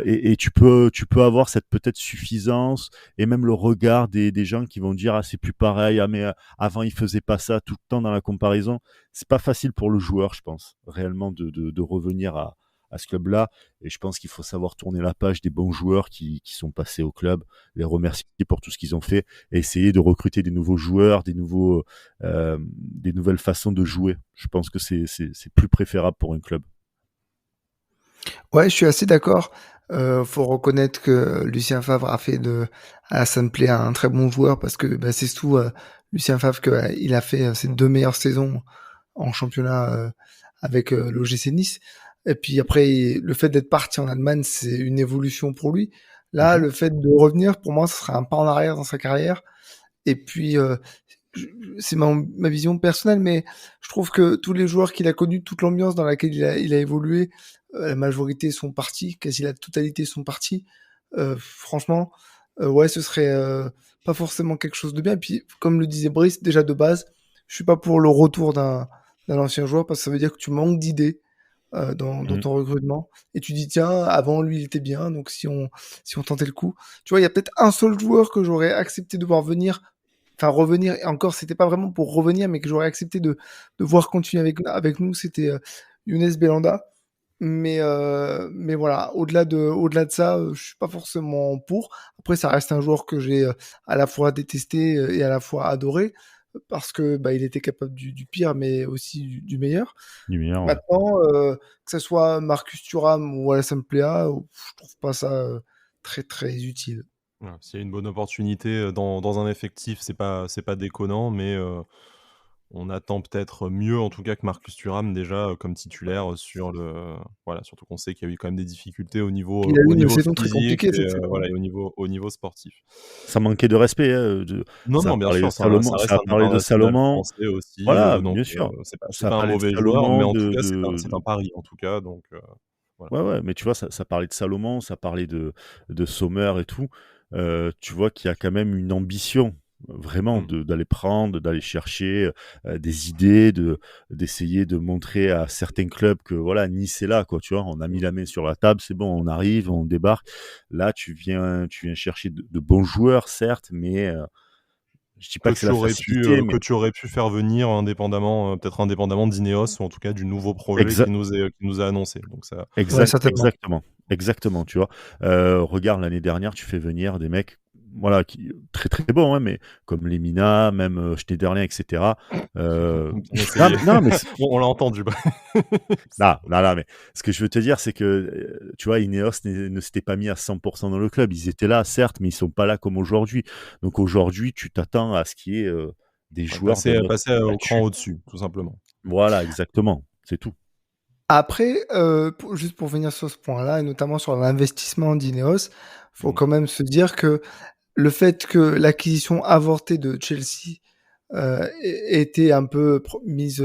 S3: Et tu peux avoir cette peut-être suffisance et même le regard des gens qui vont dire ah c'est plus pareil, ah mais avant il faisait pas ça, tout le temps dans la comparaison. C'est pas facile pour le joueur, je pense, réellement de revenir à ce club-là. Et je pense qu'il faut savoir tourner la page des bons joueurs qui sont passés au club, les remercier pour tout ce qu'ils ont fait et essayer de recruter des nouveaux joueurs, des nouvelles façons de jouer. Je pense que c'est plus préférable pour un club.
S2: Ouais, je suis assez d'accord. Faut reconnaître que Lucien Favre a fait de Alassane Plea un très bon joueur parce que bah, c'est sous Lucien Favre qu'il a fait ses 2 meilleures saisons en championnat avec l'OGC Nice. Et puis après, le fait d'être parti en Allemagne, c'est une évolution pour lui. Là, le fait de revenir, pour moi, ce sera un pas en arrière dans sa carrière. Et puis, c'est ma vision personnelle, mais je trouve que tous les joueurs qu'il a connus, toute l'ambiance dans laquelle il a évolué, la majorité sont partis, quasi la totalité sont partis. Franchement, ouais, ce serait pas forcément quelque chose de bien. Et puis, comme le disait Brice, déjà de base, je suis pas pour le retour d'un ancien joueur parce que ça veut dire que tu manques d'idées dans ton recrutement et tu dis tiens avant lui il était bien donc si on tentait le coup, tu vois, il y a peut-être un seul joueur que j'aurais accepté de voir revenir, et encore c'était pas vraiment pour revenir mais que j'aurais accepté de voir continuer avec nous, c'était Younes Belhanda, mais voilà, au-delà de ça, je suis pas forcément pour. Après ça reste un joueur que j'ai à la fois détesté et à la fois adoré parce que bah, il était capable du pire mais aussi du meilleur.
S3: Du meilleur, ouais.
S2: Maintenant, que ce soit Marcus Thuram ou Alassane Plea, je trouve pas ça très très utile.
S1: Voilà, s'il y a une bonne opportunité dans un effectif, c'est pas déconnant, mais on attend peut-être mieux, en tout cas, que Marcus Thuram déjà comme titulaire voilà, surtout qu'on sait qu'il y a eu quand même des difficultés au niveau
S2: Il a eu une saison très
S1: physique
S2: compliquée
S1: et
S2: cette saison.
S1: voilà, et au niveau sportif.
S3: Ça manquait de respect.
S1: Non,
S3: Ça a
S1: non, bien
S3: parlé de
S1: sûr,
S3: Salomon,
S1: reste
S3: ça a
S1: un
S3: parlé de
S1: international
S3: Salomon.
S1: français aussi,
S3: Voilà,
S1: donc
S3: bien sûr.
S1: c'est
S3: Ça a
S1: pas un
S3: parlé de
S1: mauvais joueur, mais
S3: Salomon,
S1: en tout cas, c'est un pari, en tout cas, donc voilà.
S3: Ouais, ouais, mais tu vois, ça parlait de Salomon, ça parlait de Sommer et tout. Tu vois qu'il y a quand même une ambition, vraiment,
S1: Mmh.
S3: d'aller prendre, d'aller chercher des idées, d'essayer de montrer à certains clubs que voilà, Nice est là, quoi. Tu vois, on a mis la main sur la table, c'est bon, on arrive, on débarque. Là, tu viens chercher de bons joueurs, certes, mais je dis pas que c'est la facilité, mais
S1: Que tu aurais pu faire venir indépendamment, peut-être indépendamment d'Ineos ou en tout cas du nouveau projet
S3: exa-
S1: qui nous est annoncé, donc ça
S2: Ouais, certainement.
S3: exactement, tu vois. Regarde, l'année dernière, tu fais venir des mecs, voilà, qui très très bons, hein, mais comme Lemina, même Schneiderlin, etc.
S1: on a
S3: Non,
S1: essayé.
S3: non, mais
S1: On l'a entendu.
S3: non, mais ce que je veux te dire, c'est que tu vois, Ineos ne s'était pas mis à 100% dans le club. Ils étaient là, certes, mais ils sont pas là comme aujourd'hui. Donc aujourd'hui, tu t'attends à ce qu'il y ait des
S1: Ouais,
S3: joueurs d'un autre
S1: passer au cran
S3: statut.
S1: au-dessus, tout simplement.
S3: Voilà, exactement, c'est tout.
S2: Après, juste pour venir sur ce point-là, et notamment sur l'investissement d'Ineos, faut
S1: Mmh.
S2: quand même se dire que le fait que l'acquisition avortée de Chelsea était un peu mise,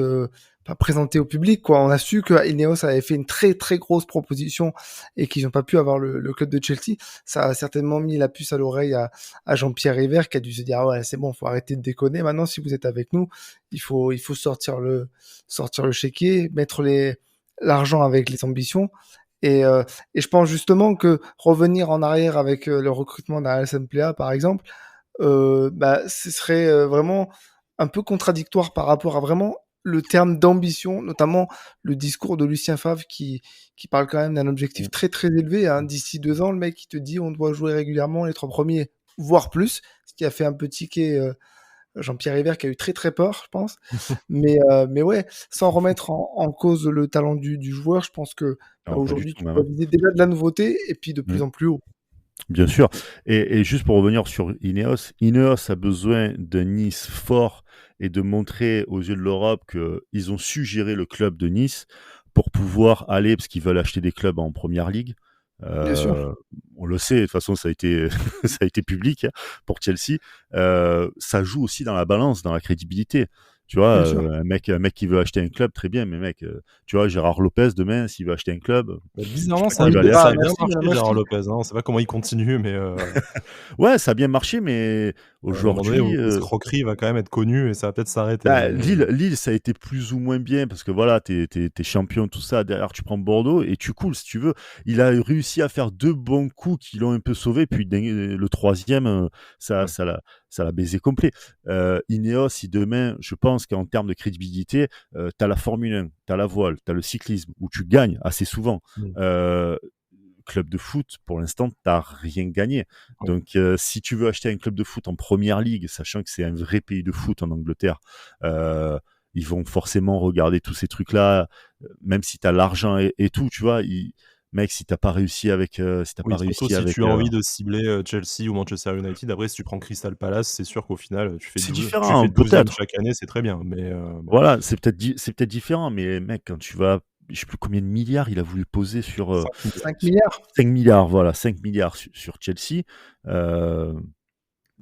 S2: pas présentée au public, quoi. On a su que Ineos avait fait une très très grosse proposition et qu'ils n'ont pas pu avoir le club de Chelsea. Ça a certainement mis la puce à l'oreille à Jean-Pierre River qui a dû se dire ah ouais c'est bon, faut arrêter de déconner. Maintenant si vous êtes avec nous, il faut sortir le chéquier, mettre l'argent avec les ambitions. Et je pense justement que revenir en arrière avec le recrutement d'un Alassane Plea, par exemple, ce serait vraiment un peu contradictoire par rapport à vraiment le terme d'ambition, notamment le discours de Lucien Favre qui parle quand même d'un objectif très très élevé. Hein. D'ici 2 ans, le mec il te dit on doit jouer régulièrement les 3 premiers, voire plus, ce qui a fait un peu tiquer Jean-Pierre River qui a eu très très peur, je pense. Mais ouais, sans remettre en cause le talent du joueur, je pense que
S3: Non, pas du
S2: aujourd'hui
S3: tout,
S2: tu
S3: même.
S2: peux viser déjà de la nouveauté et puis de plus
S3: Mm.
S2: en plus haut.
S3: Bien sûr. Et juste pour revenir sur Ineos a besoin d'un Nice fort et de montrer aux yeux de l'Europe qu'ils ont su gérer le club de Nice pour pouvoir aller, parce qu'ils veulent acheter des clubs en première ligue.
S2: Bien sûr,
S3: On le sait, de toute façon, ça a été, ça a été public pour Chelsea. Ça joue aussi dans la balance, dans la crédibilité. Tu vois,
S2: bien sûr.
S3: un mec qui veut acheter un club, très bien, mais mec, tu vois, Gérard Lopez, demain, s'il veut acheter un club,
S1: Bah,
S3: je
S1: bizarrement,
S3: sais pas qui va aller
S1: ça a
S2: Ah,
S3: acheter.
S1: bien
S2: merci,
S1: marché,
S2: madame
S1: Gérard
S2: Ashton.
S1: Lopez. Hein. On sait pas comment il continue, mais
S3: Ouais, ça a bien marché, mais
S1: à un moment donné,
S3: aujourd'hui,
S1: l'escroquerie va quand même être connue et ça va peut-être s'arrêter.
S3: bah,
S1: Mais
S3: Lille, ça a été plus ou moins bien parce que voilà, t'es champion, tout ça. Derrière, tu prends Bordeaux et tu coules si tu veux. Il a réussi à faire 2 bons coups qui l'ont un peu sauvé. Puis le troisième,
S1: ouais.
S3: ça l'a baisé complet. Ineos, si demain, je pense qu'en termes de crédibilité, t'as la Formule 1, t'as la voile, t'as le cyclisme où tu gagnes assez souvent.
S1: Mm.
S3: Club de foot, pour l'instant, t'as rien gagné.
S1: Ouais.
S3: Donc, si tu veux acheter un club de foot en première ligue, sachant que c'est un vrai pays de foot en Angleterre, ils vont forcément regarder tous ces trucs-là, même si t'as l'argent et tout, tu vois. Mec, si t'as pas réussi avec,
S1: Oui, surtout si tu as envie de cibler Chelsea ou Manchester United. Après, si tu prends Crystal Palace, c'est sûr qu'au final,
S3: c'est
S1: tu fais
S3: différent,
S1: 12e
S3: peut-être.
S1: chaque année, c'est très bien. Mais bon.
S3: Voilà, c'est peut-être différent, mais mec, quand tu vas, je sais plus combien de milliards il a voulu poser sur,
S1: 5 milliards.
S2: 5 milliards.
S3: 5 milliards, voilà, 5 milliards sur Chelsea. Euh,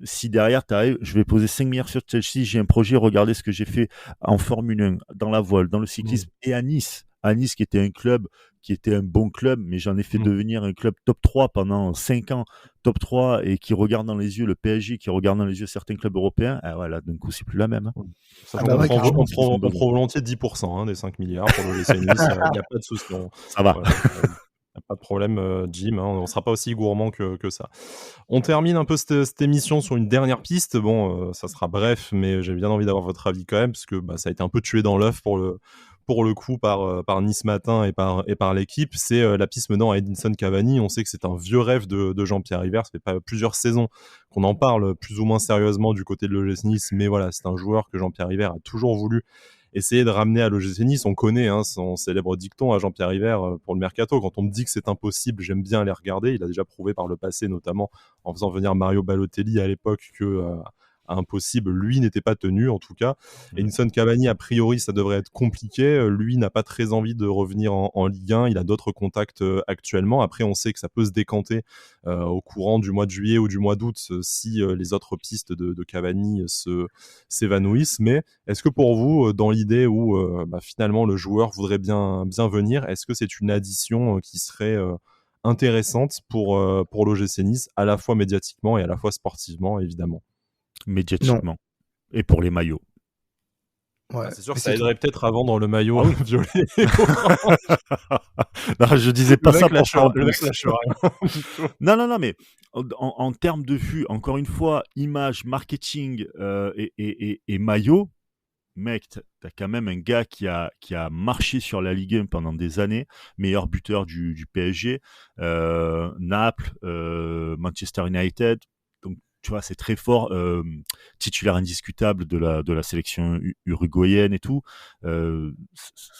S3: Si derrière, tu arrives, je vais poser 5 milliards sur Chelsea, j'ai un projet, regardez ce que j'ai fait en Formule 1, dans la voile, dans le
S1: Mm.
S3: cyclisme et à Nice. À Nice, qui était un club, qui était un bon club, mais j'en ai fait
S1: Mm.
S3: devenir un club top 3 pendant 5 ans, top 3, et qui regarde dans les yeux le PSG, qui regarde dans les yeux certains clubs européens. Ah voilà, d'un coup, c'est plus la même. Hein.
S1: Mm.
S2: Ah
S1: Sachant
S2: bah
S1: qu'on
S2: ouais,
S1: prend,
S3: Je
S2: carrément.
S3: pense qu'ils ont
S1: on
S3: besoin.
S1: prend volontiers 10% des 5 milliards pour le l'OGC Nice. Il n'y a pas de souci.
S3: Ça va.
S1: Voilà, y a pas de problème, Jim. Hein, on ne sera pas aussi gourmand que ça. On termine un peu cette émission sur une dernière piste. Bon, ça sera bref, mais j'ai bien envie d'avoir votre avis quand même, parce que ça a été un peu tué dans l'œuf pour le coup par Nice Matin et par l'équipe. C'est la piste menant à Edinson Cavani. On sait que c'est un vieux rêve de Jean-Pierre River. Ça fait pas plusieurs saisons qu'on en parle plus ou moins sérieusement du côté de l'OGC Nice, mais voilà, c'est un joueur que Jean-Pierre River a toujours voulu essayer de ramener à l'OGC Nice. On connaît son célèbre dicton à Jean-Pierre River pour le mercato. Quand on me dit que c'est impossible, j'aime bien les regarder. Il a déjà prouvé par le passé, notamment en faisant venir Mario Balotelli à l'époque, que impossible, lui n'était pas tenu en tout cas. Edinson Cavani, a priori, ça devrait être compliqué. Lui n'a pas très envie de revenir en Ligue 1. Il a d'autres contacts actuellement. Après, on sait que ça peut se décanter au courant du mois de juillet ou du mois d'août si les autres pistes de Cavani s'évanouissent. Mais est-ce que pour vous, dans l'idée où finalement le joueur voudrait bien venir, est-ce que c'est une addition qui serait intéressante pour l'OGC Nice, à la fois médiatiquement et à la fois sportivement, évidemment?
S2: Non.
S3: Médiatiquement. Et pour les maillots.
S2: Ouais.
S1: C'est sûr
S2: Mais
S1: que ça
S2: c'est tout.
S1: aiderait peut-être à vendre le maillot
S3: Ah oui.
S1: violet et orange.
S3: Non, je disais pas ça pour faire en
S1: Le mec
S3: plus.
S1: lâche rien.
S3: Non, mais en termes de vue, encore une fois, image, marketing et maillot, mec, t'as quand même un gars qui a marché sur la Ligue 1 pendant des années, meilleur buteur du PSG, Naples, Manchester United. Donc, tu vois, c'est très fort, titulaire indiscutable de la sélection uruguayenne et tout.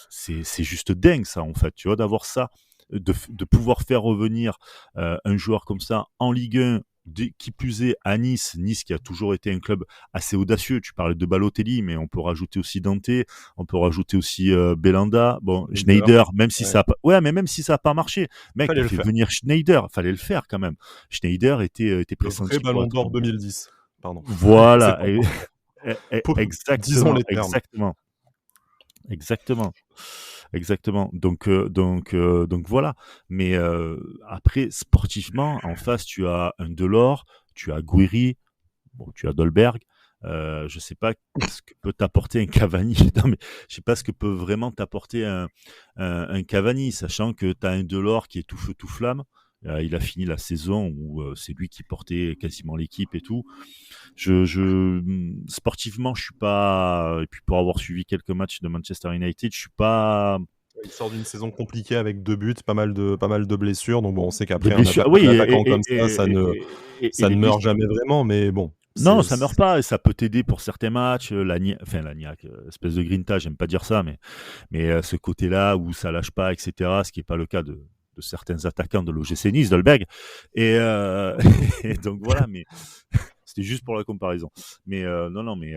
S3: C'est juste dingue, ça, en fait, tu vois, d'avoir ça, de pouvoir faire revenir un joueur comme ça en Ligue 1 qui plus est à Nice qui a toujours été un club assez audacieux. Tu parlais de Balotelli, mais on peut rajouter aussi Dante, on peut rajouter aussi Belanda, bon Schneider, même si ça a pas... ouais, mais même si ça a pas marché, mec,
S1: Fallait
S3: t'as
S1: le
S3: fait
S1: faire.
S3: venir Schneider, fallait le faire quand même. Schneider était
S1: Le vrai
S3: pressenti pour
S1: Ballon
S3: être
S1: d'Or 2010. Pardon. C'est
S3: voilà,
S1: encore. Disons
S3: exactement,
S1: les termes.
S3: exactement. Exactement. Donc voilà. Mais après, sportivement, en face, tu as un Delors, tu as Guiri, bon, tu as Dolberg. Je sais pas ce que peut t'apporter un Cavani. Non, mais je sais pas ce que peut vraiment t'apporter un Cavani, sachant que tu as un Delors qui est tout feu tout flamme. Il a fini la saison où c'est lui qui portait quasiment l'équipe et tout. Sportivement, je suis pas. Et puis pour avoir suivi quelques matchs de Manchester United, je suis pas.
S1: Il sort d'une saison compliquée avec 2 buts, pas mal de blessures. Donc bon, on sait
S3: Des
S1: qu'après
S3: blessures,
S1: un
S3: oui,
S1: attaquant comme ça,
S3: et
S1: ça
S3: les
S1: ne meurt
S3: blessures.
S1: jamais vraiment. Mais bon,
S3: Non, ça meurt pas et ça peut t'aider pour certains matchs. Lagnac, espèce de grinta, j'aime pas dire ça, mais ce côté-là où ça lâche pas, etc. Ce qui est pas le cas de certains attaquants de l'OGC Nice, Dolberg. Et, et donc voilà, mais c'était juste pour la comparaison. Mais non, mais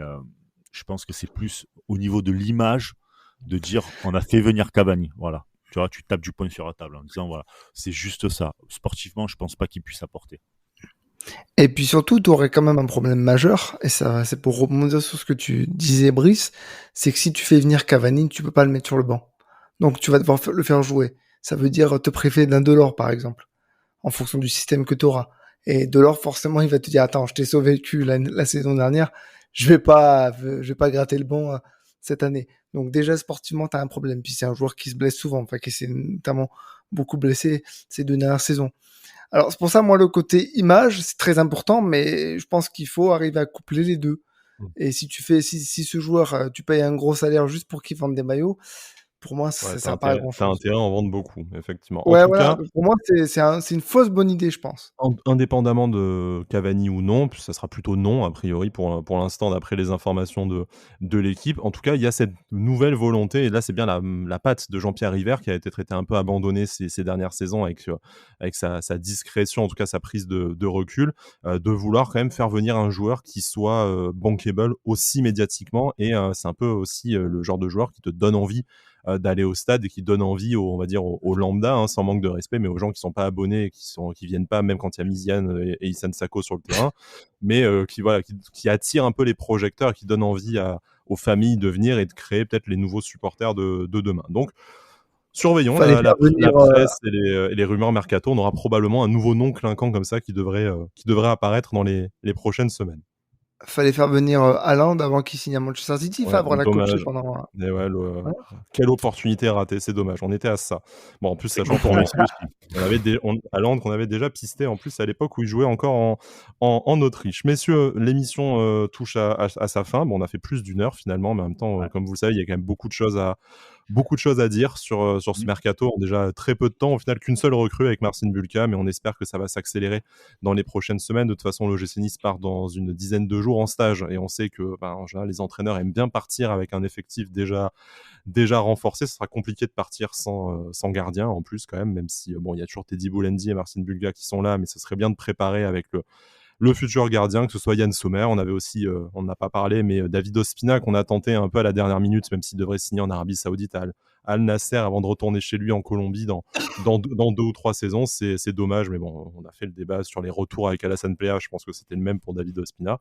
S3: je pense que c'est plus au niveau de l'image de dire on a fait venir Cavani. Voilà. Tu vois, tu tapes du poing sur la table en disant voilà, c'est juste ça. Sportivement, je pense pas qu'il puisse apporter.
S2: Et puis surtout, tu aurais quand même un problème majeur, et ça, c'est pour rebondir sur ce que tu disais, Brice, c'est que si tu fais venir Cavani, tu peux pas le mettre sur le banc. Donc tu vas devoir le faire jouer. Ça veut dire te préférer d'un Delors, par exemple, en fonction du système que tu auras. Et Delors, forcément, il va te dire, attends, je t'ai sauvé le cul la saison dernière, je vais pas gratter le banc cette année. Donc déjà, sportivement, tu as un problème. Puis c'est un joueur qui se blesse souvent, enfin, qui s'est notamment beaucoup blessé ces 2 dernières saisons. Alors c'est pour ça, moi, le côté image, c'est très important, mais je pense qu'il faut arriver à coupler les deux. Et si ce joueur, tu payes un gros salaire juste pour qu'il vende des maillots, pour moi,
S1: ouais,
S2: ça sert pas à grand
S1: t'as
S2: chose.
S1: intérêt à en vendre beaucoup, effectivement. En
S2: Ouais,
S1: tout
S2: voilà.
S1: cas,
S2: Donc, pour moi, c'est une fausse bonne idée, je pense.
S1: Indépendamment de Cavani ou non, puis ça sera plutôt non a priori pour l'instant d'après les informations de l'équipe. En tout cas, il y a cette nouvelle volonté et là c'est bien la patte de Jean-Pierre River qui a été traité un peu abandonné ces dernières saisons avec sa discrétion, en tout cas sa prise de recul, de vouloir quand même faire venir un joueur qui soit bankable aussi médiatiquement et c'est un peu aussi le genre de joueur qui te donne envie d'aller au stade et qui donne envie on va dire aux lambda hein, sans manque de respect mais aux gens qui sont pas abonnés et qui viennent pas même quand il y a Miziane et Issane Sako sur le terrain mais qui attire un peu les projecteurs et qui donne envie aux familles de venir et de créer peut-être les nouveaux supporters de demain. Donc surveillons
S2: Fallait faire venir,
S1: la presse et les rumeurs mercato. On aura probablement un nouveau nom clinquant comme ça qui devrait apparaître dans les prochaines semaines.
S2: fallait faire venir Haaland avant qu'il signe à Manchester City.
S1: Ouais,
S2: Favre l'a coaché
S1: dommage.
S2: pendant.
S1: Mais ouais,
S2: Ouais.
S1: quelle opportunité ratée, c'est dommage. On était à ça. Bon, en plus,
S3: C'est
S1: sachant
S3: controversé aussi.
S1: à Londres qu'on avait déjà pisté en plus à l'époque où il jouait encore en Autriche. Messieurs, l'émission touche à sa fin. Bon, on a fait plus d'1 heure finalement, mais en même temps,
S3: Ouais.
S1: comme vous le savez, il y a quand même beaucoup de choses à dire sur ce mercato. En déjà très peu de temps, au final, qu'une seule recrue avec Marcin Bulka, mais on espère que ça va s'accélérer dans les prochaines semaines. De toute façon, l'OGC Nice part dans une dizaine de jours en stage et on sait que, en général, les entraîneurs aiment bien partir avec un effectif déjà renforcé. Ce sera compliqué de partir sans gardien en plus quand même si bon, il y a toujours Teddy Boulendi et Marcin Bulga qui sont là, mais ce serait bien de préparer avec le futur gardien, que ce soit Yann Sommer. On avait aussi, on n'a pas parlé, mais David Ospina qu'on a tenté un peu à la dernière minute, même s'il devrait signer en Arabie Saoudite à Al Nasser avant de retourner chez lui en Colombie dans 2 ou 3 saisons. C'est dommage, mais bon, on a fait le débat sur les retours avec Alassane Plea. Je pense que c'était le même pour David Ospina.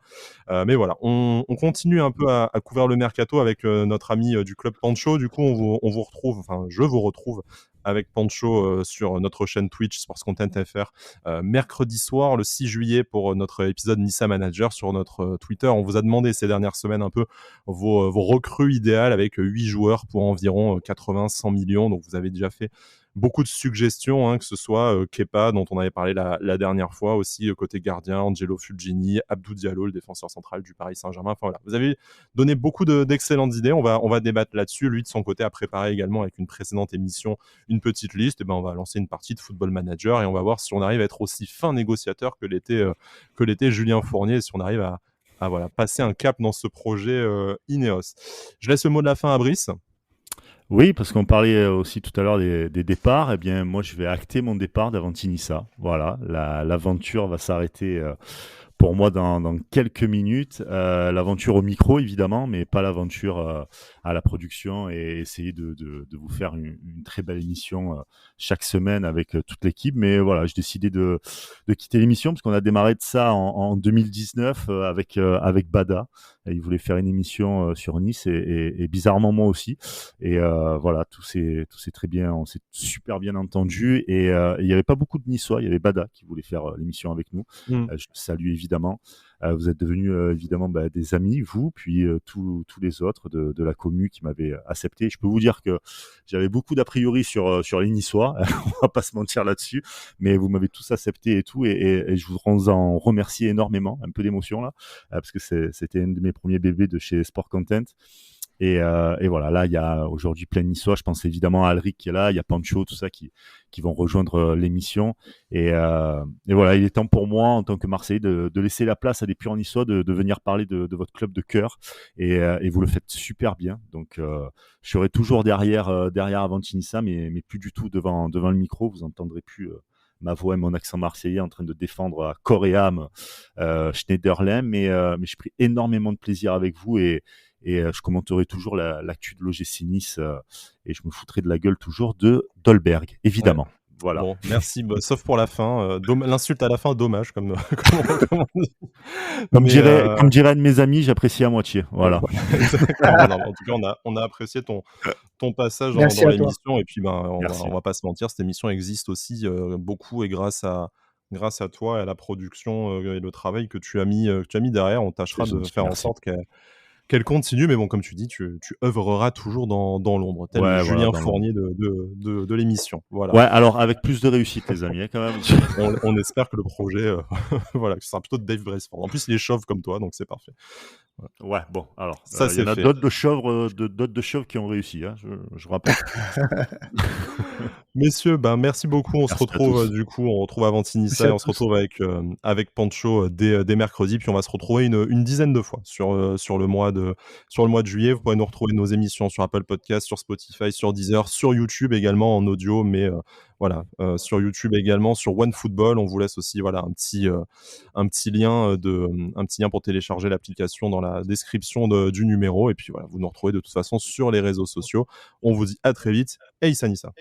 S1: Mais voilà, on continue un peu à couvrir le mercato avec notre ami du club Pancho. Du coup, on vous retrouve, enfin, je vous retrouve avec Pancho sur notre chaîne Twitch Sports Content FR mercredi soir, le 6 juillet, pour notre épisode Nissa Manager. Sur notre Twitter, on vous a demandé ces dernières semaines un peu vos recrues idéales avec 8 joueurs pour environ 80-100 millions. Donc vous avez déjà fait beaucoup de suggestions, hein, que ce soit Kepa, dont on avait parlé la dernière fois, aussi côté gardien, Angelo Fulgini, Abdou Diallo, le défenseur central du Paris Saint-Germain. Enfin voilà, vous avez donné beaucoup d'excellentes idées. On va débattre là-dessus. Lui, de son côté, a préparé également avec une précédente émission une petite liste. Et ben, on va lancer une partie de Football Manager et on va voir si on arrive à être aussi fin négociateur que l'était Julien Fournier, si on arrive à voilà, passer un cap dans ce projet Ineos. Je laisse le mot de la fin à Brice.
S3: Oui, parce qu'on parlait aussi tout à l'heure des départs. Eh bien, moi, je vais acter mon départ d'Avantinissa. Voilà, l'aventure va s'arrêter pour moi dans quelques minutes. L'aventure au micro, évidemment, mais pas l'aventure à la production, et essayer de vous faire une très belle émission chaque semaine avec toute l'équipe. Mais voilà, j'ai décidé de quitter l'émission parce qu'on a démarré de ça en 2019 avec Bada. Et il voulait faire une émission sur Nice et bizarrement moi aussi. Et voilà, tout s'est très bien, on s'est super bien entendu. Et il n'y avait pas beaucoup de Niçois, il y avait Bada qui voulait faire l'émission avec nous.
S1: Mm.
S3: Je le salue évidemment. Vous êtes devenus évidemment des amis, vous, puis tous les autres de la commu qui m'avaient accepté. Je peux vous dire que j'avais beaucoup d'a priori sur les Niçois, on va pas se mentir là-dessus, mais vous m'avez tous accepté et tout, et je vous en remercie énormément, un peu d'émotion là, parce que c'était un de mes premiers bébés de chez Sport Content. Et voilà, là, il y a aujourd'hui plein de Niçois. Je pense évidemment à Alric qui est là, il y a Pancho, tout ça qui vont rejoindre l'émission. Et voilà, il est temps pour moi, en tant que Marseillais, de laisser la place à des purs Niçois, de venir parler de votre club de cœur. Et vous le faites super bien. Donc, je serai toujours derrière Avantinissa, mais plus du tout devant le micro. Vous entendrez plus ma voix et mon accent marseillais en train de défendre à corps et âme Schneiderlin. Mais j'ai pris énormément de plaisir avec vous, et je commenterai toujours l'actu de l'OGC Nice, et je me foutrai de la gueule toujours de Dolberg, évidemment.
S1: Ouais.
S3: Voilà.
S1: Bon, merci, sauf pour la fin. L'insulte à la fin, dommage, comme on dit.
S3: Comme
S1: Mais,
S3: dirait un de mes amis, j'apprécie à moitié. Voilà.
S1: exactement. Non, en tout cas, on a apprécié ton passage dans
S2: Merci à toi.
S1: l'émission. Et puis,
S3: Merci.
S1: on va pas se mentir, cette émission existe aussi beaucoup, et grâce à toi et à la production et le travail que tu as mis derrière. On tâchera
S3: C'est
S1: de
S3: gentil,
S1: faire en
S3: merci.
S1: sorte qu'elle continue. Mais bon, comme tu dis, tu œuvreras toujours dans l'ombre, tel le
S3: Ouais, voilà,
S1: Julien
S3: dans
S1: Fournier de l'émission. Voilà.
S3: Ouais, alors avec plus de réussite, les amis, hein, quand même.
S1: On espère que le projet, voilà, que ce sera plutôt de Dave Braceford. En plus, il est chauve comme toi, donc c'est parfait.
S3: Ouais, bon, alors,
S1: Ça,
S3: il y
S1: c'est
S3: en a
S1: fait.
S3: d'autres de chauves qui ont réussi, hein, je rappelle.
S1: Messieurs, ben, merci beaucoup. On se
S3: Merci à
S1: retrouve,
S3: tous.
S1: du coup, on retrouve
S2: Merci
S1: Avantinissa, et
S2: à
S1: on se
S2: tous.
S1: retrouve avec Pancho dès mercredi. Puis on va se retrouver une dizaine de fois sur le mois de juillet. Vous pourrez nous retrouver nos émissions sur Apple Podcasts, sur Spotify, sur Deezer, sur YouTube également en audio, mais voilà, sur YouTube également, sur OneFootball. On vous laisse aussi, voilà, un petit lien pour télécharger l'application dans la description du numéro. Et puis voilà, vous nous retrouvez de toute façon sur les réseaux sociaux. On vous dit à très vite, et Issa Nissa.